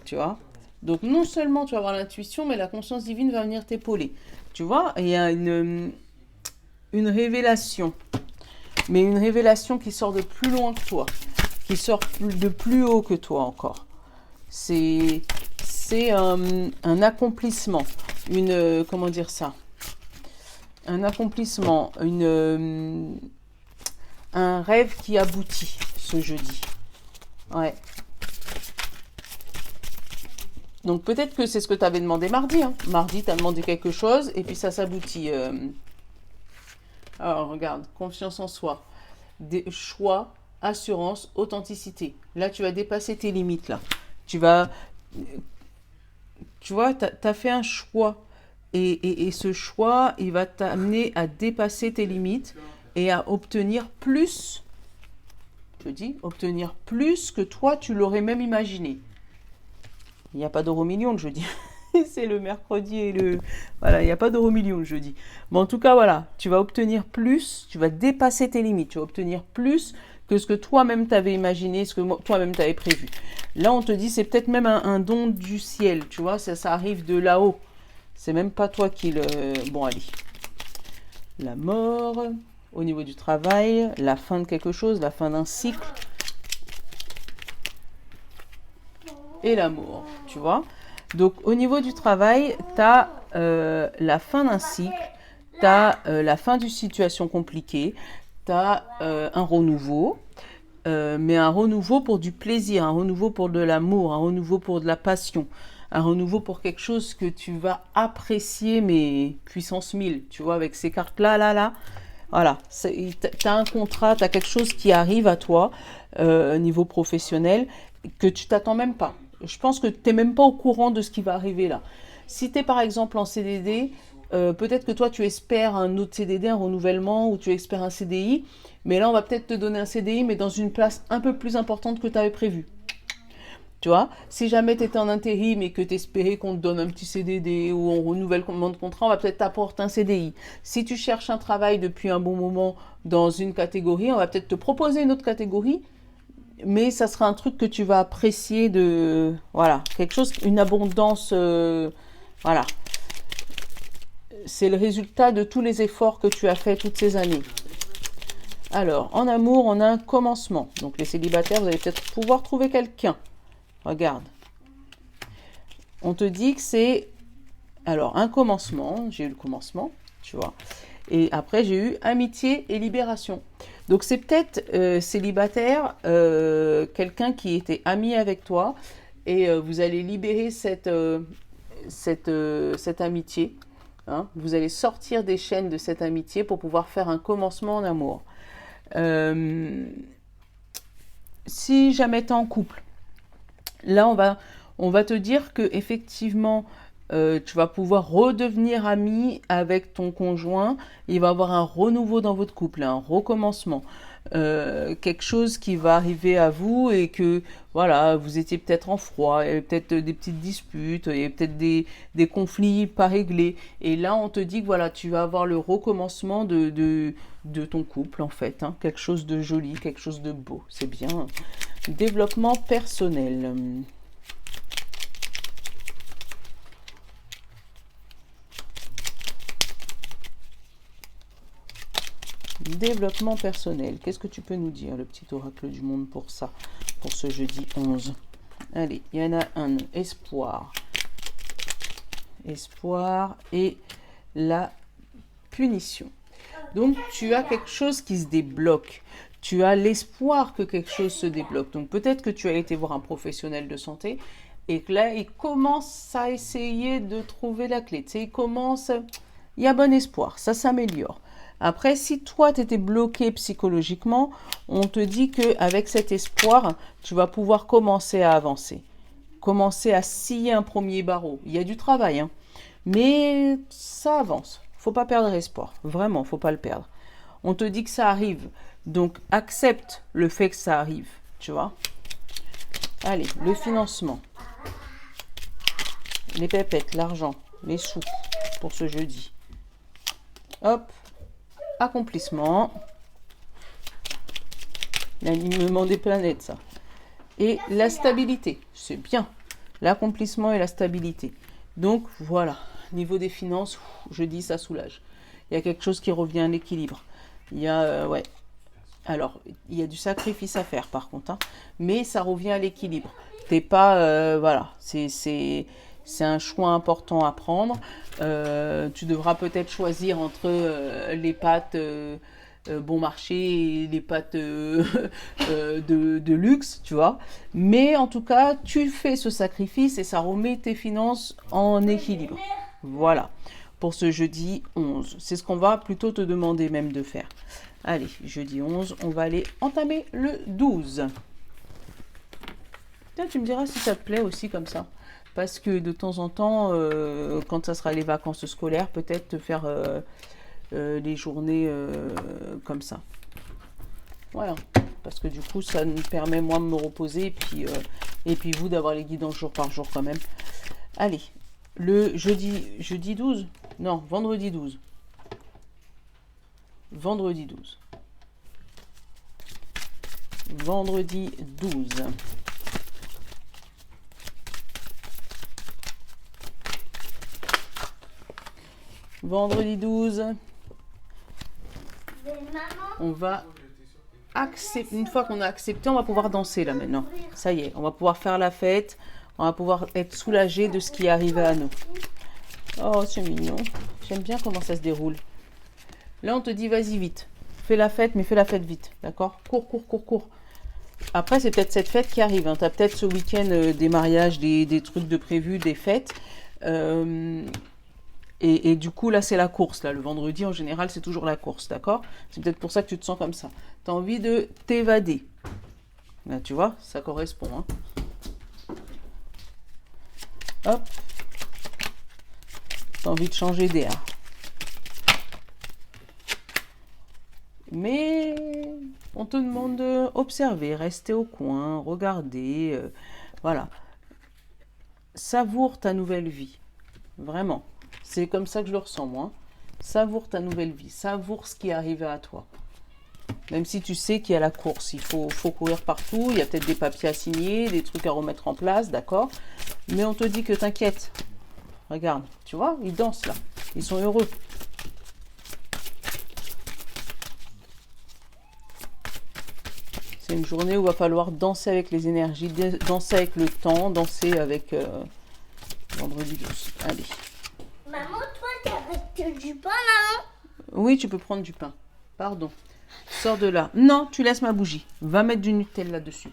Tu vois? Donc, non seulement tu vas avoir l'intuition, mais la conscience divine va venir t'épauler. Tu vois? Il y a une révélation. Mais une révélation qui sort de plus loin que toi. Qui sort de plus haut que toi encore. C'est un accomplissement. Comment dire ça? Un accomplissement. Un rêve qui aboutit ce jeudi. Ouais. Donc peut-être que c'est ce que tu avais demandé mardi. Hein. Mardi, tu as demandé quelque chose et puis ça s'aboutit. Alors regarde, confiance en soi, des choix, assurance, authenticité. Là, tu vas dépasser tes limites. Là. Tu vois, tu as fait un choix. Et ce choix, il va t'amener à dépasser tes limites et à obtenir plus, je dis, obtenir plus que toi, tu l'aurais même imaginé. Il n'y a pas d'euro million je dis. C'est le mercredi et le... Voilà, il n'y a pas d'euro million le jeudi. Mais en tout cas, voilà, tu vas obtenir plus, tu vas dépasser tes limites, tu vas obtenir plus que ce que toi-même t'avais imaginé, ce que toi-même t'avais prévu. Là, on te dit, c'est peut-être même un don du ciel, tu vois, ça arrive de là-haut. C'est même pas toi qui le... Bon, allez. La mort... Au niveau du travail, la fin de quelque chose, la fin d'un cycle. Et l'amour, tu vois. Donc, au niveau du travail, tu as la fin d'un cycle, tu as la fin d'une situation compliquée, tu as un renouveau, mais un renouveau pour du plaisir, un renouveau pour de l'amour, un renouveau pour de la passion, un renouveau pour quelque chose que tu vas apprécier, mais puissance 1000, tu vois, avec ces cartes-là, là. Voilà, tu as un contrat, tu as quelque chose qui arrive à toi, niveau professionnel, que tu t'attends même pas. Je pense que tu n'es même pas au courant de ce qui va arriver là. Si tu es par exemple en CDD, peut-être que toi tu espères un autre CDD, un renouvellement, ou tu espères un CDI, mais là on va peut-être te donner un CDI, mais dans une place un peu plus importante que tu avais prévu. Tu vois, si jamais tu étais en intérim et que tu espérais qu'on te donne un petit CDD ou on renouvelle le contrat, on va peut-être t'apporter un CDI. Si tu cherches un travail depuis un bon moment dans une catégorie, on va peut-être te proposer une autre catégorie, mais ça sera un truc que tu vas apprécier de... Voilà, quelque chose, une abondance... voilà. C'est le résultat de tous les efforts que tu as fait toutes ces années. Alors, en amour, on a un commencement. Donc les célibataires, vous allez peut-être pouvoir trouver quelqu'un. Regarde. On te dit que c'est... Alors, un commencement. J'ai eu le commencement, tu vois. Et après, j'ai eu amitié et libération. Donc, c'est peut-être célibataire, quelqu'un qui était ami avec toi. Et vous allez libérer cette amitié. Hein. Vous allez sortir des chaînes de cette amitié pour pouvoir faire un commencement en amour. Si jamais tu es en couple, là, on va te dire que effectivement, tu vas pouvoir redevenir ami avec ton conjoint. Il va y avoir un renouveau dans votre couple, un recommencement. Quelque chose qui va arriver à vous et que, voilà, vous étiez peut-être en froid, il y avait peut-être des petites disputes, il y avait peut-être des conflits pas réglés. Et là, on te dit que, voilà, tu vas avoir le recommencement de ton couple, en fait. Hein. Quelque chose de joli, quelque chose de beau. C'est bien. Développement personnel. Développement personnel. Qu'est-ce que tu peux nous dire, le petit oracle du monde, pour ça, pour ce jeudi 11? Allez, il y en a un. Espoir. Espoir et la punition. Donc, tu as quelque chose qui se débloque. Tu as l'espoir que quelque chose se débloque. Donc, peut-être que tu as été voir un professionnel de santé et que là, il commence à essayer de trouver la clé. Tu sais, il y a bon espoir, ça s'améliore. Après, si toi, tu étais bloqué psychologiquement, on te dit qu'avec cet espoir, tu vas pouvoir commencer à avancer. Commencer à scier un premier barreau. Il y a du travail, hein, mais ça avance. Faut pas perdre espoir. Vraiment, faut pas le perdre. On te dit que ça arrive. Donc, accepte le fait que ça arrive. Tu vois? Allez, le financement. Les pépettes, l'argent, les sous pour ce jeudi. Hop. Accomplissement. L'alignement des planètes, ça. Et la stabilité. C'est bien. L'accomplissement et la stabilité. Donc, voilà. Niveau des finances, jeudi, ça soulage. Il y a quelque chose qui revient à l'équilibre. Il y a, ouais. Alors, il y a du sacrifice à faire, par contre. Hein, mais ça revient à l'équilibre. T'es pas, voilà. C'est un choix important à prendre. Tu devras peut-être choisir entre les pâtes bon marché et les pâtes de luxe, tu vois. Mais en tout cas, tu fais ce sacrifice et ça remet tes finances en équilibre. Voilà, pour ce jeudi 11. C'est ce qu'on va plutôt te demander même de faire. Allez, jeudi 11, on va aller entamer le 12. Tiens, tu me diras si ça te plaît aussi comme ça. Parce que de temps en temps, quand ça sera les vacances scolaires, peut-être te faire les journées comme ça. Voilà. Parce que du coup, ça me permet moi de me reposer et puis vous d'avoir les guidances jour par jour quand même. Allez, le jeudi 12 ? Non, vendredi 12. Vendredi 12. Vendredi 12. Vendredi 12. On va accepter. Une fois qu'on a accepté, on va pouvoir danser là maintenant. Ça y est, on va pouvoir faire la fête. On va pouvoir être soulagé de ce qui est arrivé à nous. Oh, c'est mignon. J'aime bien comment ça se déroule. Là, on te dit, vas-y vite. Fais la fête, mais fais la fête vite. D'accord ? Cours, cours, cours, cours. Après, c'est peut-être cette fête qui arrive. Hein. Tu as peut-être ce week-end des mariages, des trucs de prévus, des fêtes. Euh, et du coup, là, c'est la course. Là. Le vendredi, en général, c'est toujours la course, d'accord? C'est peut-être pour ça que tu te sens comme ça. Tu as envie de t'évader. Là, tu vois, ça correspond. Hein. Hop. Tu as envie de changer d'air. Mais on te demande d'observer, rester au coin, regarder. Voilà. Savoure ta nouvelle vie. Vraiment. C'est comme ça que je le ressens, moi. Savoure ta nouvelle vie. Savoure ce qui est arrivé à toi. Même si tu sais qu'il y a la course. Il faut courir partout. Il y a peut-être des papiers à signer, des trucs à remettre en place, d'accord? Mais on te dit que t'inquiète. Regarde, tu vois, ils dansent là. Ils sont heureux. C'est une journée où il va falloir danser avec les énergies, danser avec le temps, danser avec vendredi 12. Allez. Maman, toi, t'arrêtes du pain, maman? Oui, tu peux prendre du pain. Pardon. Sors de là. Non, tu laisses ma bougie. Va mettre du Nutella dessus.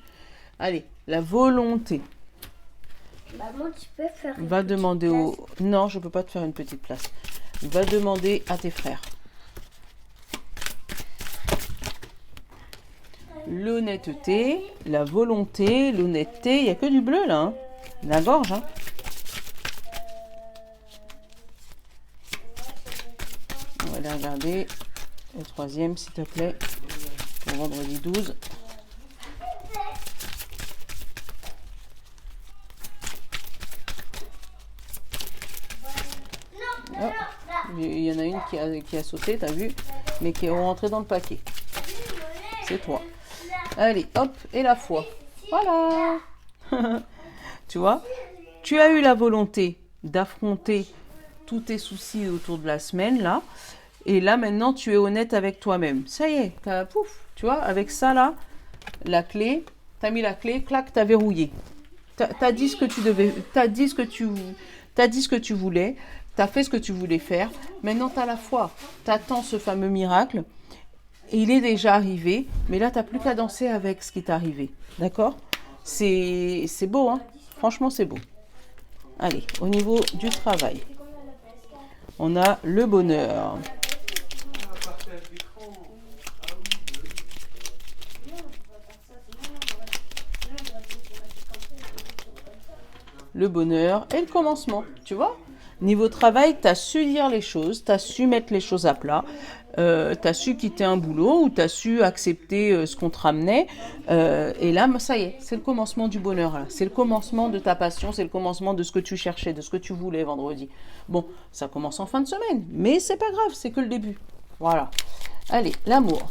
Allez, la volonté. Maman, tu peux faire une Va petite demander place. au... Non, je peux pas te faire une petite place. Va demander à tes frères. L'honnêteté, la volonté, l'honnêteté. Il n'y a que du bleu là. Hein. La gorge. Hein. On va aller regarder le troisième, s'il te plaît. Pour vendredi 12. Oh, il y en a une qui a sauté, t'as vu, mais qui est rentrée dans le paquet. C'est toi. Allez, hop, et la foi. Voilà. Tu vois, tu as eu la volonté d'affronter tous tes soucis autour de la semaine, là. Et là, maintenant, tu es honnête avec toi-même. Ça y est, pouf, tu vois, avec ça, là, la clé, t'as mis la clé, clac, t'as verrouillé. T'as dit ce que tu devais, t'as dit ce que tu voulais, t'as fait ce que tu voulais faire. Maintenant, t'as la foi. T'attends ce fameux miracle. Et il est déjà arrivé, mais là, t'as plus qu'à danser avec ce qui t'est arrivé. D'accord? C'est beau, hein? Franchement, c'est beau. Allez, au niveau du travail, on a le bonheur. Le bonheur et le commencement, tu vois? Niveau travail, tu as su dire les choses, tu as su mettre les choses à plat, tu as su quitter un boulot ou tu as su accepter ce qu'on te ramenait. Et là, ça y est, c'est le commencement du bonheur. Là. C'est le commencement de ta passion, c'est le commencement de ce que tu cherchais, de ce que tu voulais vendredi. Bon, ça commence en fin de semaine, mais c'est pas grave, c'est que le début. Voilà. Allez, l'amour.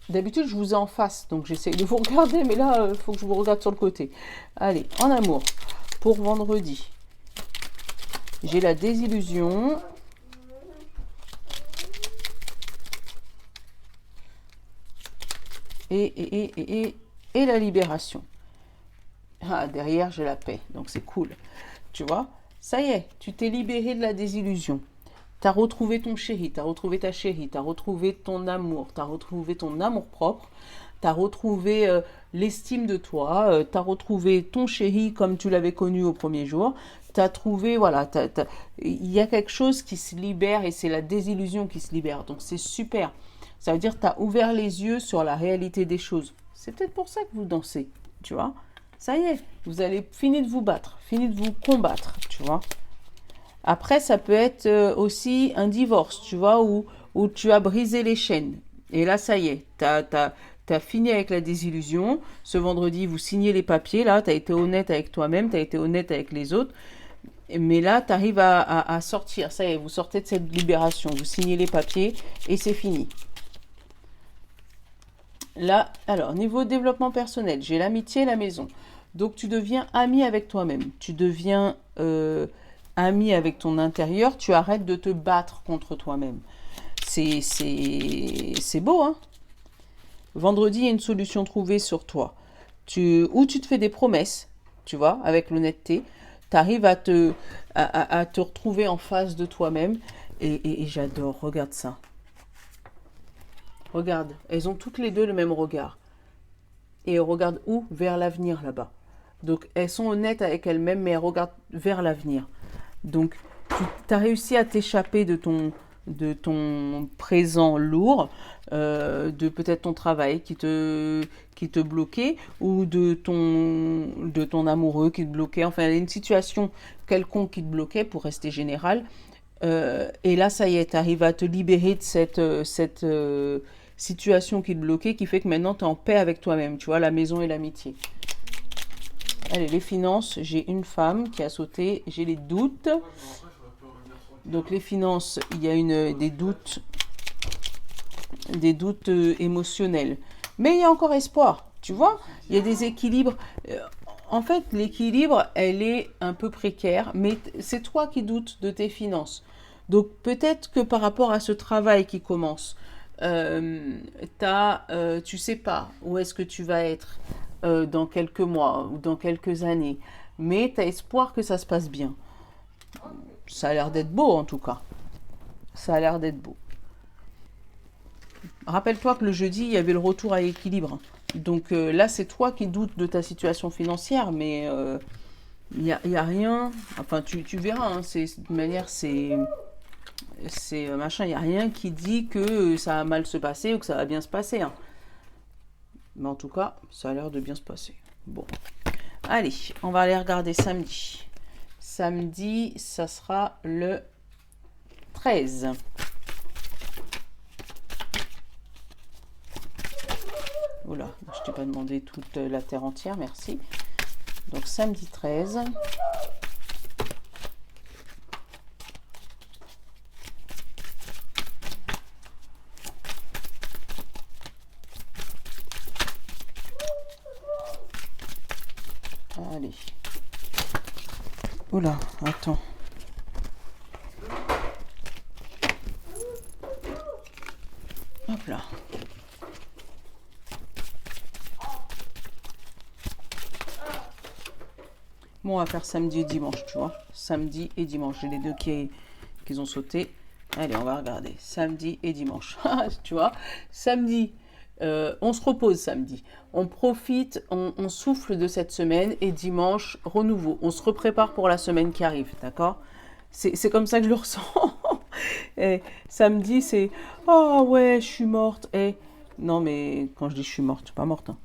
D'habitude, je vous ai en face, donc j'essaye de vous regarder, mais là, il faut que je vous regarde sur le côté. Allez, en amour, pour vendredi. J'ai la désillusion. Et la libération. Ah, derrière, j'ai la paix, donc c'est cool. Tu vois, ça y est, tu t'es libéré de la désillusion. Tu as retrouvé ton chéri, tu as retrouvé ta chérie, tu as retrouvé ton amour, tu as retrouvé ton amour-propre, tu as retrouvé l'estime de toi, tu as retrouvé ton chéri comme tu l'avais connu au premier jour. Tu as trouvé, voilà, il y a quelque chose qui se libère et c'est la désillusion qui se libère. Donc c'est super. Ça veut dire que tu as ouvert les yeux sur la réalité des choses. C'est peut-être pour ça que vous dansez, tu vois. Ça y est, vous allez finir de vous battre, finir de vous combattre, tu vois. Après, ça peut être aussi un divorce, tu vois, où tu as brisé les chaînes. Et là, ça y est, t'as fini avec la désillusion. Ce vendredi, vous signez les papiers, là, tu as été honnête avec toi-même, tu as été honnête avec les autres. Mais là, tu arrives à sortir. Ça y est, vous sortez de cette libération. Vous signez les papiers et c'est fini. Là, alors, niveau développement personnel, j'ai l'amitié et la maison. Donc, tu deviens ami avec toi-même. Tu deviens ami avec ton intérieur. Tu arrêtes de te battre contre toi-même. C'est beau, hein? Vendredi, il y a une solution trouvée sur toi. Ou tu te fais des promesses, tu vois, avec l'honnêteté. Tu arrives à te retrouver en face de toi-même. Et j'adore, regarde ça. Regarde, elles ont toutes les deux le même regard. et elles regardent où? Vers l'avenir là-bas. Donc elles sont honnêtes avec elles-mêmes, mais elles regardent vers l'avenir. Donc tu as réussi à t'échapper de ton présent lourd, de peut-être ton travail qui te bloquait, ou de ton amoureux qui te bloquait. Enfin, il y a une situation quelconque qui te bloquait, pour rester général. Et là, ça y est, tu arrives à te libérer de cette situation qui te bloquait, qui fait que maintenant, tu es en paix avec toi-même. Tu vois, la maison et l'amitié. Allez, les finances, j'ai une femme qui a sauté, j'ai les doutes. Donc les finances, il y a des doutes émotionnels. Mais il y a encore espoir, tu vois. Il y a des équilibres. En fait, l'équilibre, elle est un peu précaire, mais c'est toi qui doutes de tes finances. Donc peut-être que par rapport à ce travail qui commence, tu sais pas où est-ce que tu vas être dans quelques mois ou dans quelques années, mais tu as espoir que ça se passe bien. Ça a l'air d'être beau en tout cas. Ça a l'air d'être beau. Rappelle-toi que le jeudi, il y avait le retour à l'équilibre. Donc là, c'est toi qui doutes de ta situation financière, mais il y a rien. Enfin, tu verras. Hein, de toute manière, c'est machin. Il n'y a rien qui dit que ça va mal se passer ou que ça va bien se passer. Hein. Mais en tout cas, ça a l'air de bien se passer. Bon. Allez, on va aller regarder samedi. Samedi, ça sera le 13. Oula, je t'ai pas demandé toute la terre entière, merci. Donc samedi 13. Allez. Oula, attends. Hop là. Bon, on va faire samedi et dimanche, tu vois. Samedi et dimanche. J'ai les deux qui ont sauté. Allez, on va regarder. Samedi et dimanche. Tu vois, samedi, on se repose samedi. On profite, on souffle de cette semaine. Et dimanche, renouveau. On se reprépare pour la semaine qui arrive, d'accord? C'est comme ça que je le ressens. Et samedi, c'est « Oh ouais, je suis morte. » Non, mais quand je dis « je suis morte », je suis pas morte. Hein.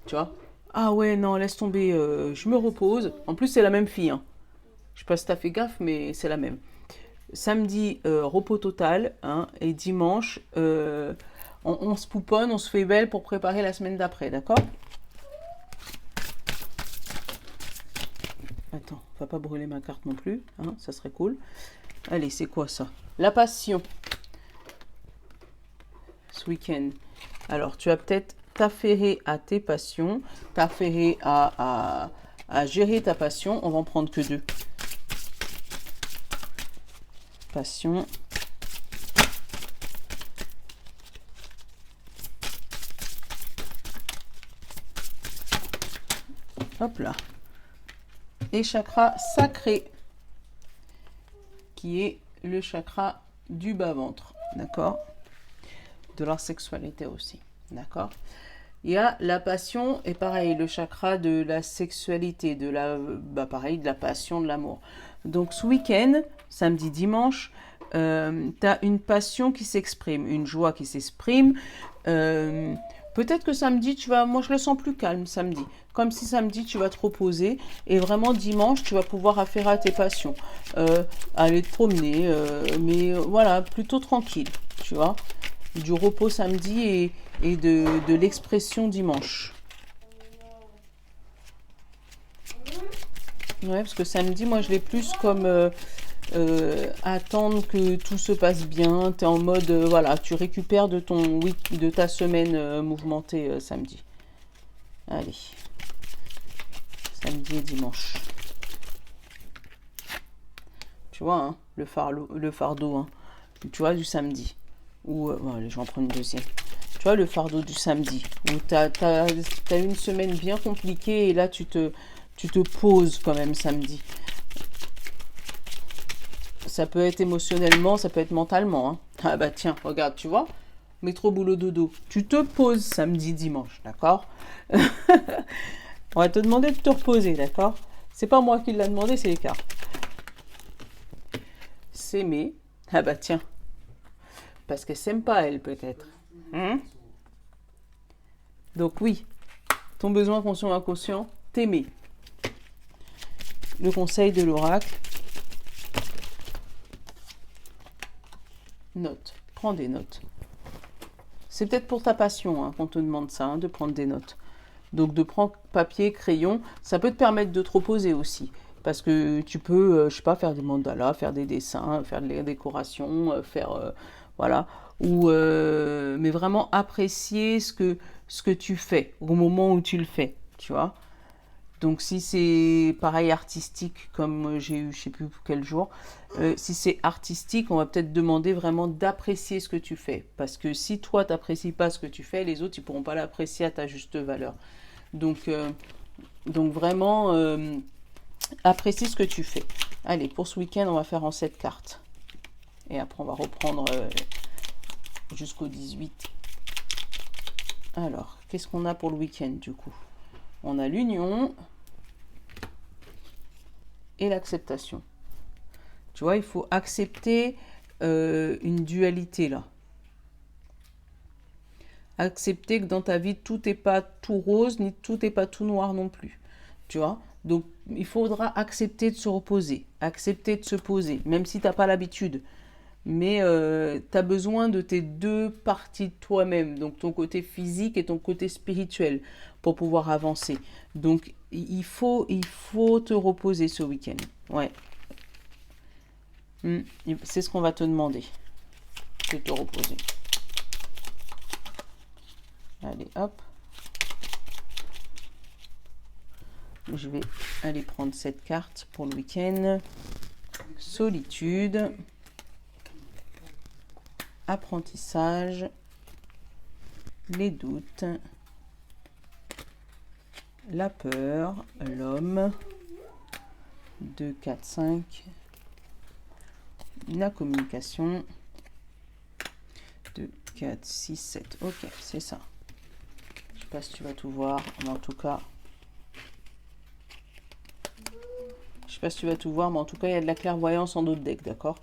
Tu vois? Ah ouais, non, laisse tomber, je me repose. En plus, c'est la même fille. Hein. Je sais pas si t'as fait gaffe, mais c'est la même. Samedi, repos total. Hein, et dimanche, on se pouponne, on se fait belle pour préparer la semaine d'après, d'accord? Attends, va pas brûler ma carte non plus. Hein, ça serait cool. Allez, c'est quoi ça? La passion. Ce week-end. Alors, tu as peut-être t'affairer à tes passions, t'affairer à gérer ta passion. On va en prendre que deux. Passion. Hop là. Et chakra sacré, qui est le chakra du bas-ventre. D'accord? De la sexualité aussi. D'accord? Il y a la passion et pareil, le chakra de la sexualité, pareil, de la passion, de l'amour. Donc ce week-end, samedi, dimanche, tu as une passion qui s'exprime, une joie qui s'exprime. Peut-être que samedi, moi je le sens plus calme samedi. Comme si samedi, tu vas te reposer et vraiment dimanche, tu vas pouvoir affairer à tes passions. Aller te promener, mais voilà, plutôt tranquille, tu vois. Du repos samedi et de l'expression dimanche. Ouais, parce que samedi, moi, je l'ai plus comme attendre que tout se passe bien. Tu es en mode, voilà, tu récupères de ta semaine mouvementée samedi. Allez. Samedi et dimanche. Tu vois, hein, le fardeau, hein, tu vois, du samedi. Ou, allez, je vais en prendre une deuxième. Tu vois, le fardeau du samedi, où tu as une semaine bien compliquée et là, tu te poses quand même samedi. Ça peut être émotionnellement, ça peut être mentalement. Hein. Ah bah tiens, regarde, tu vois, métro, boulot, dodo. Tu te poses samedi, dimanche, d'accord? On va te demander de te reposer, d'accord? C'est pas moi qui l'a demandé, c'est les cartes. S'aimer. Ah bah tiens. Parce qu'elle s'aime pas, elle, peut-être. Donc oui, ton besoin conscient ou inconscient, t'aimer. Le conseil de l'oracle. Note. Prends des notes. C'est peut-être pour ta passion qu'on te demande ça, de prendre des notes. Donc de prendre papier, crayon, ça peut te permettre de te reposer aussi. Parce que tu peux, je sais pas, faire des mandalas, faire des dessins, faire des décorations, voilà. Ou, mais vraiment apprécier ce que tu fais au moment où tu le fais, tu vois. Donc si c'est pareil artistique, comme j'ai eu, je sais plus quel jour, si c'est artistique, on va peut-être demander vraiment d'apprécier ce que tu fais. Parce que si toi, tu n'apprécies pas ce que tu fais, les autres, ils ne pourront pas l'apprécier à ta juste valeur. Donc vraiment, apprécie ce que tu fais. Allez, pour ce week-end, on va faire en 7 cartes. Et après, on va reprendre jusqu'au 18. Alors, qu'est-ce qu'on a pour le week-end, du coup? On a l'union et l'acceptation. Tu vois, il faut accepter une dualité, là. Accepter que dans ta vie, tout n'est pas tout rose, ni tout n'est pas tout noir non plus. Tu vois? Donc, il faudra accepter de se reposer, accepter de se poser, même si tu n'as pas l'habitude. Mais tu as besoin de tes deux parties de toi-même, donc ton côté physique et ton côté spirituel, pour pouvoir avancer. Donc, il faut te reposer ce week-end. Ouais. C'est ce qu'on va te demander, de te reposer. Allez, hop. Je vais aller prendre cette carte pour le week-end. Solitude. Apprentissage. Les doutes. La peur. L'homme. 2, 4, 5. La communication. 2, 4, 6, 7. Ok, c'est ça. Je sais pas si tu vas tout voir, mais en tout cas... Je sais pas si tu vas tout voir, mais en tout cas, il y a de la clairvoyance en d'autres decks, d'accord?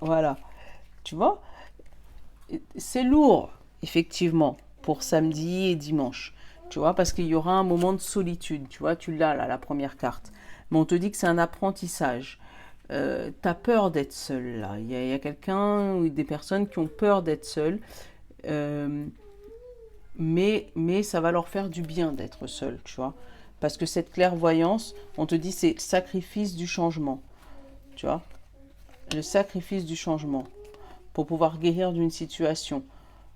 Voilà. Tu vois? C'est lourd, effectivement, pour samedi et dimanche. Tu vois, parce qu'il y aura un moment de solitude. Tu vois, tu l'as là, la première carte. Mais on te dit que c'est un apprentissage. T'as peur d'être seul, là. Il y a quelqu'un ou des personnes qui ont peur d'être seules. Mais ça va leur faire du bien d'être seul, tu vois. Parce que cette clairvoyance, on te dit, c'est le sacrifice du changement. Tu vois, le sacrifice du changement pour pouvoir guérir d'une situation.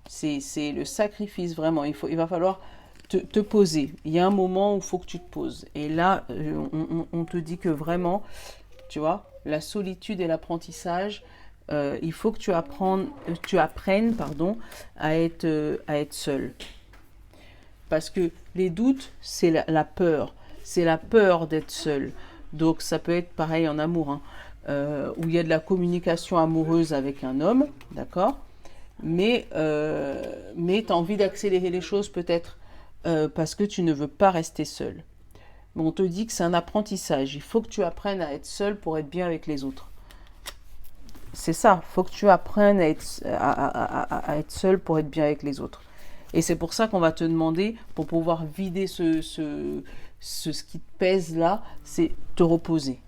C'est le sacrifice, vraiment. Il va falloir te poser. Il y a un moment où il faut que tu te poses. Et là, on te dit que vraiment, tu vois, la solitude et l'apprentissage, il faut que tu apprennes à être seul. Parce que les doutes, c'est la peur. C'est la peur d'être seul. Donc ça peut être pareil en amour, hein, où il y a de la communication amoureuse avec un homme, d'accord, mais tu as envie d'accélérer les choses peut-être parce que tu ne veux pas rester seul. Mais on te dit que c'est un apprentissage. Il faut que tu apprennes à être seul pour être bien avec les autres. C'est ça, il faut que tu apprennes à être seul pour être bien avec les autres. Et c'est pour ça qu'on va te demander, pour pouvoir vider ce qui te pèse là, c'est te reposer.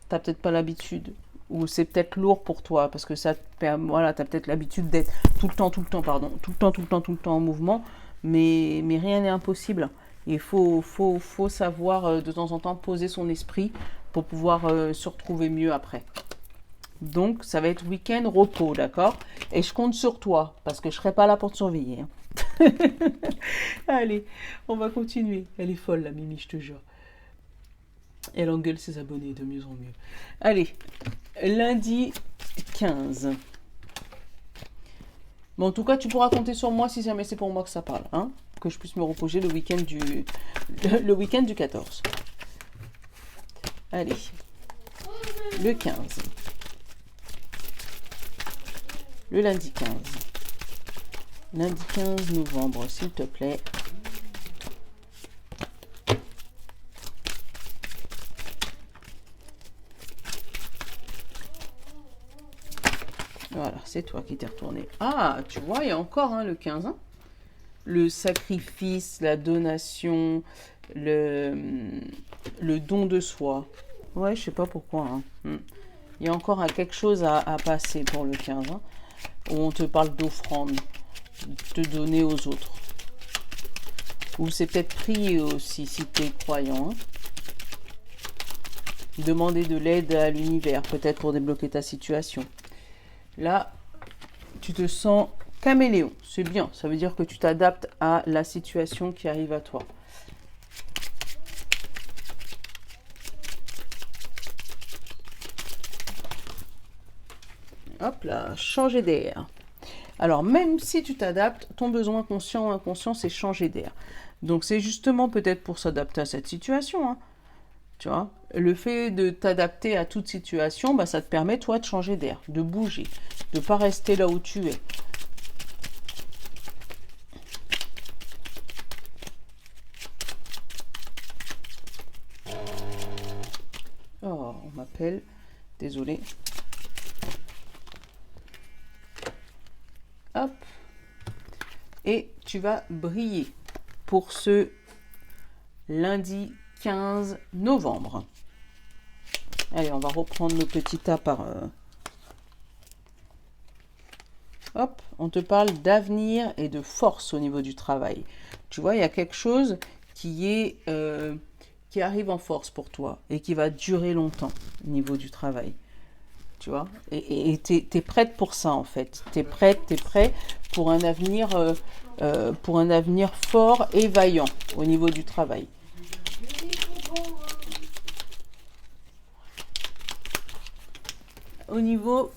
Tu n'as peut-être pas l'habitude, ou c'est peut-être lourd pour toi, parce que ça, voilà, tu as peut-être l'habitude d'être tout le temps en mouvement, mais rien n'est impossible. Il faut savoir de temps en temps poser son esprit pour pouvoir se retrouver mieux après. Donc, ça va être week-end repos, d'accord? Et je compte sur toi, parce que je ne serai pas là pour te surveiller. Hein. Allez, on va continuer. Elle est folle, la Mimi, je te jure. Elle engueule ses abonnés de mieux en mieux. Allez, lundi 15. Bon, en tout cas, tu pourras compter sur moi si jamais c'est pour moi que ça parle. Hein, que je puisse me reposer le week-end du 14. Allez, le 15. le lundi 15. Lundi 15 novembre, s'il te plaît. Voilà, c'est toi qui t'es retourné. Ah, tu vois, il y a encore le 15. Hein. Le sacrifice, la donation, le don de soi. Ouais, je sais pas pourquoi. Hein. Il y a encore quelque chose à passer pour le 15. Hein, où on te parle d'offrande, de donner aux autres. Ou c'est peut-être prier aussi, si tu es croyant. Hein. Demander de l'aide à l'univers, peut-être pour débloquer ta situation. Là, tu te sens caméléon. C'est bien. Ça veut dire que tu t'adaptes à la situation qui arrive à toi. Hop là, changer d'air. Alors, même si tu t'adaptes, ton besoin conscient ou inconscient, c'est changer d'air. Donc, c'est justement peut-être pour s'adapter à cette situation. Hein. Tu vois, le fait de t'adapter à toute situation, bah, ça te permet, toi, de changer d'air, de bouger, de ne pas rester là où tu es. Oh, on m'appelle. Désolée. Hop. Et tu vas briller pour ce lundi 15 novembre. Allez, on va reprendre nos petits tas par... Hop, on te parle d'avenir et de force au niveau du travail. Tu vois, il y a quelque chose qui est... qui arrive en force pour toi et qui va durer longtemps au niveau du travail. Tu vois, et tu es prête pour ça en fait. Tu es prêt pour un avenir fort et vaillant au niveau du travail. Au niveau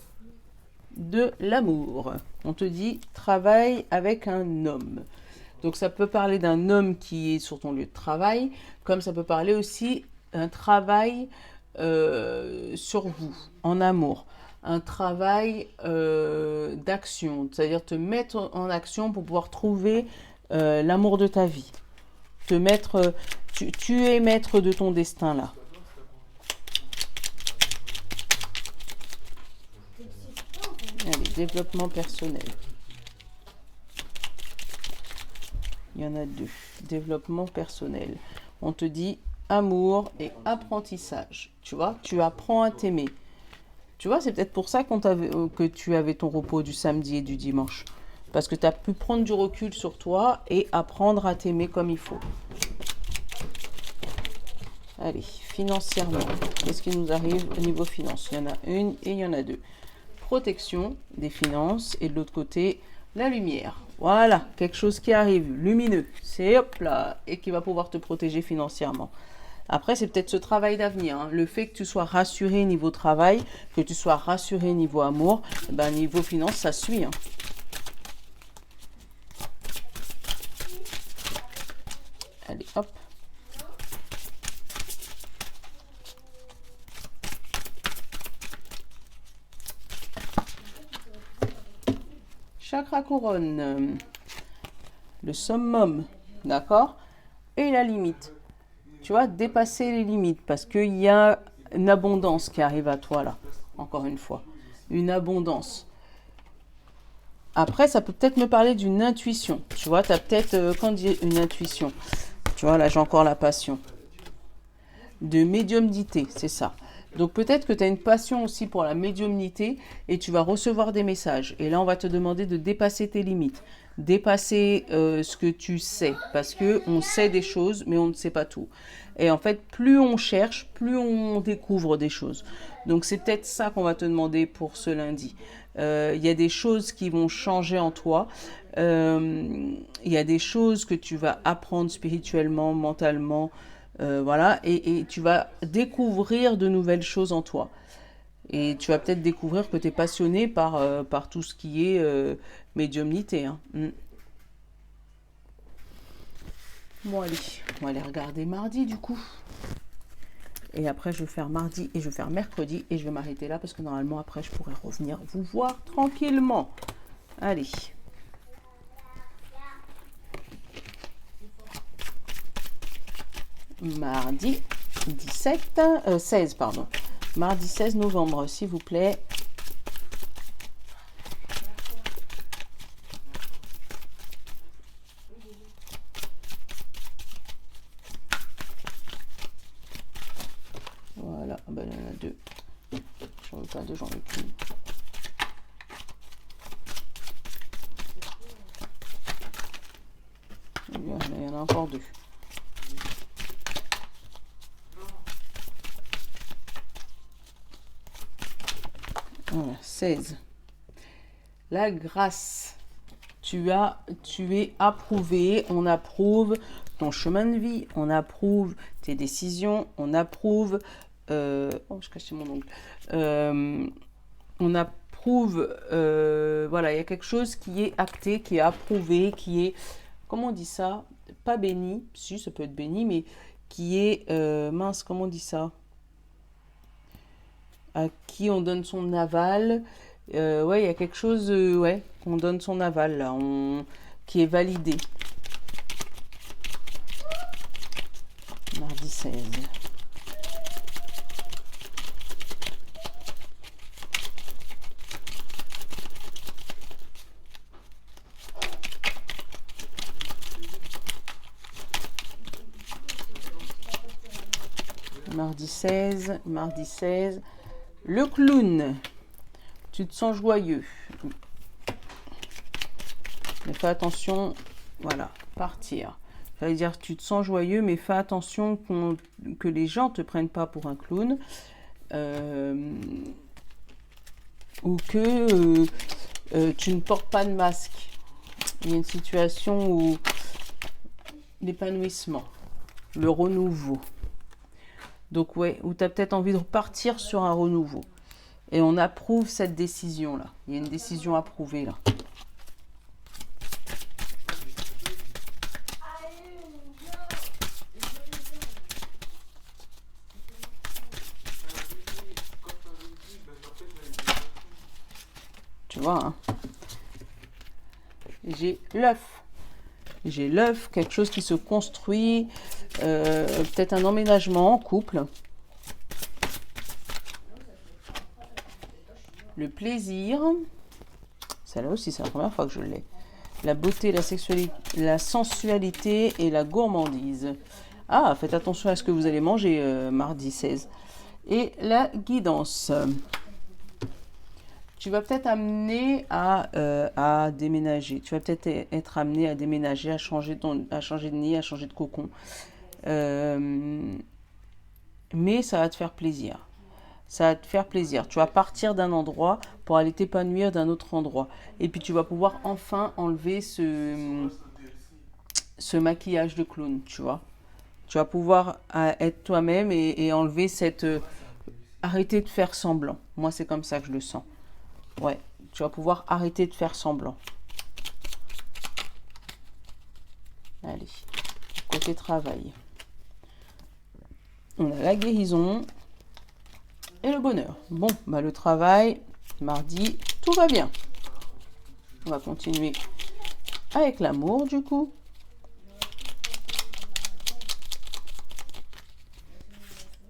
de l'amour, on te dit travaille avec un homme. Donc ça peut parler d'un homme qui est sur ton lieu de travail, comme ça peut parler aussi d'un travail sur vous, en amour. Un travail d'action, c'est-à-dire te mettre en action pour pouvoir trouver l'amour de ta vie. Te mettre, tu es maître de ton destin là. Allez, développement personnel. Il y en a deux. Développement personnel. On te dit amour et apprentissage. Tu vois, tu apprends à t'aimer. Tu vois, c'est peut-être pour ça que tu avais ton repos du samedi et du dimanche. Parce que tu as pu prendre du recul sur toi et apprendre à t'aimer comme il faut. Allez, financièrement, qu'est-ce qui nous arrive au niveau finance? Il y en a une et il y en a deux. Protection des finances et de l'autre côté, la lumière. Voilà, quelque chose qui arrive, lumineux. C'est hop là, et qui va pouvoir te protéger financièrement. Après, c'est peut-être ce travail d'avenir. Hein. Le fait que tu sois rassuré niveau travail, que tu sois rassuré niveau amour, ben, niveau finance, ça suit. Hein. Allez, hop. Chakra couronne. Le summum, d'accord? Et la limite. Tu vois, dépasser les limites parce qu'il y a une abondance qui arrive à toi là, encore une fois. Une abondance. Après, ça peut peut-être me parler d'une intuition. Tu vois, tu as peut-être, quand on dit une intuition, tu vois, là j'ai encore la passion. De médiumnité, c'est ça. Donc peut-être que tu as une passion aussi pour la médiumnité et tu vas recevoir des messages. Et là, on va te demander de dépasser tes limites. Dépasser ce que tu sais, parce que on sait des choses mais on ne sait pas tout, et en fait plus on cherche, plus on découvre des choses. Donc c'est peut-être ça qu'on va te demander pour ce lundi. Il y a des choses qui vont changer en toi, il y a des choses que tu vas apprendre spirituellement, mentalement, voilà, et tu vas découvrir de nouvelles choses en toi. Et tu vas peut-être découvrir que tu es passionné par tout ce qui est médiumnité. Hein. Bon, allez, on va aller regarder mardi du coup. Et après, je vais faire mardi et je vais faire mercredi. Et je vais m'arrêter là parce que normalement, après, je pourrai revenir vous voir tranquillement. Allez. Mardi 16, pardon. Mardi 16 novembre, s'il vous plaît. Voilà, ah ben, il y en a deux. J'en veux pas deux, j'en veux qu'une. Il y en a encore deux. Voilà, 16. La grâce. Tu es approuvé, on approuve ton chemin de vie, on approuve tes décisions, on approuve... oh, je cachais mon ongle. On approuve... voilà, il y a quelque chose qui est acté, qui est approuvé, qui est... Comment on dit ça? Pas béni, si, ça peut être béni, mais qui est... mince, comment on dit ça? À qui on donne son aval. Ouais, il y a quelque chose, ouais, qu'on donne son aval, là, qui est validé. Mardi 16. Mardi 16, mardi 16. Le clown. Tu te sens joyeux. Mais fais attention, voilà, partir. J'allais dire, tu te sens joyeux, mais fais attention que les gens ne te prennent pas pour un clown. Ou que tu ne portes pas de masque. Il y a une situation où l'épanouissement, le renouveau. Donc ouais, où tu as peut-être envie de repartir sur un renouveau. Et on approuve cette décision-là. Il y a une décision approuvée là. Tu vois, hein. J'ai l'œuf. J'ai l'œuf, quelque chose qui se construit. Peut-être un emménagement en couple. Le plaisir. Celle-là aussi, c'est la première fois que je l'ai. La beauté, la sexualité, la sensualité et la gourmandise. Ah, faites attention à ce que vous allez manger mardi 16. Et la guidance. Tu vas peut-être amener à déménager. Tu vas peut-être être amené à déménager, à changer de nid, à changer de cocon. Mais ça va te faire plaisir. Ça va te faire plaisir. Tu vas partir d'un endroit pour aller t'épanouir d'un autre endroit. Et puis tu vas pouvoir enfin enlever ce maquillage de clown, tu vois. Tu vas pouvoir être toi-même et enlever cette... arrêter de faire semblant. Moi, c'est comme ça que je le sens. Ouais, tu vas pouvoir arrêter de faire semblant. Allez, côté travail. On a la guérison et le bonheur. Bon, bah le travail, mardi, tout va bien. On va continuer avec l'amour du coup.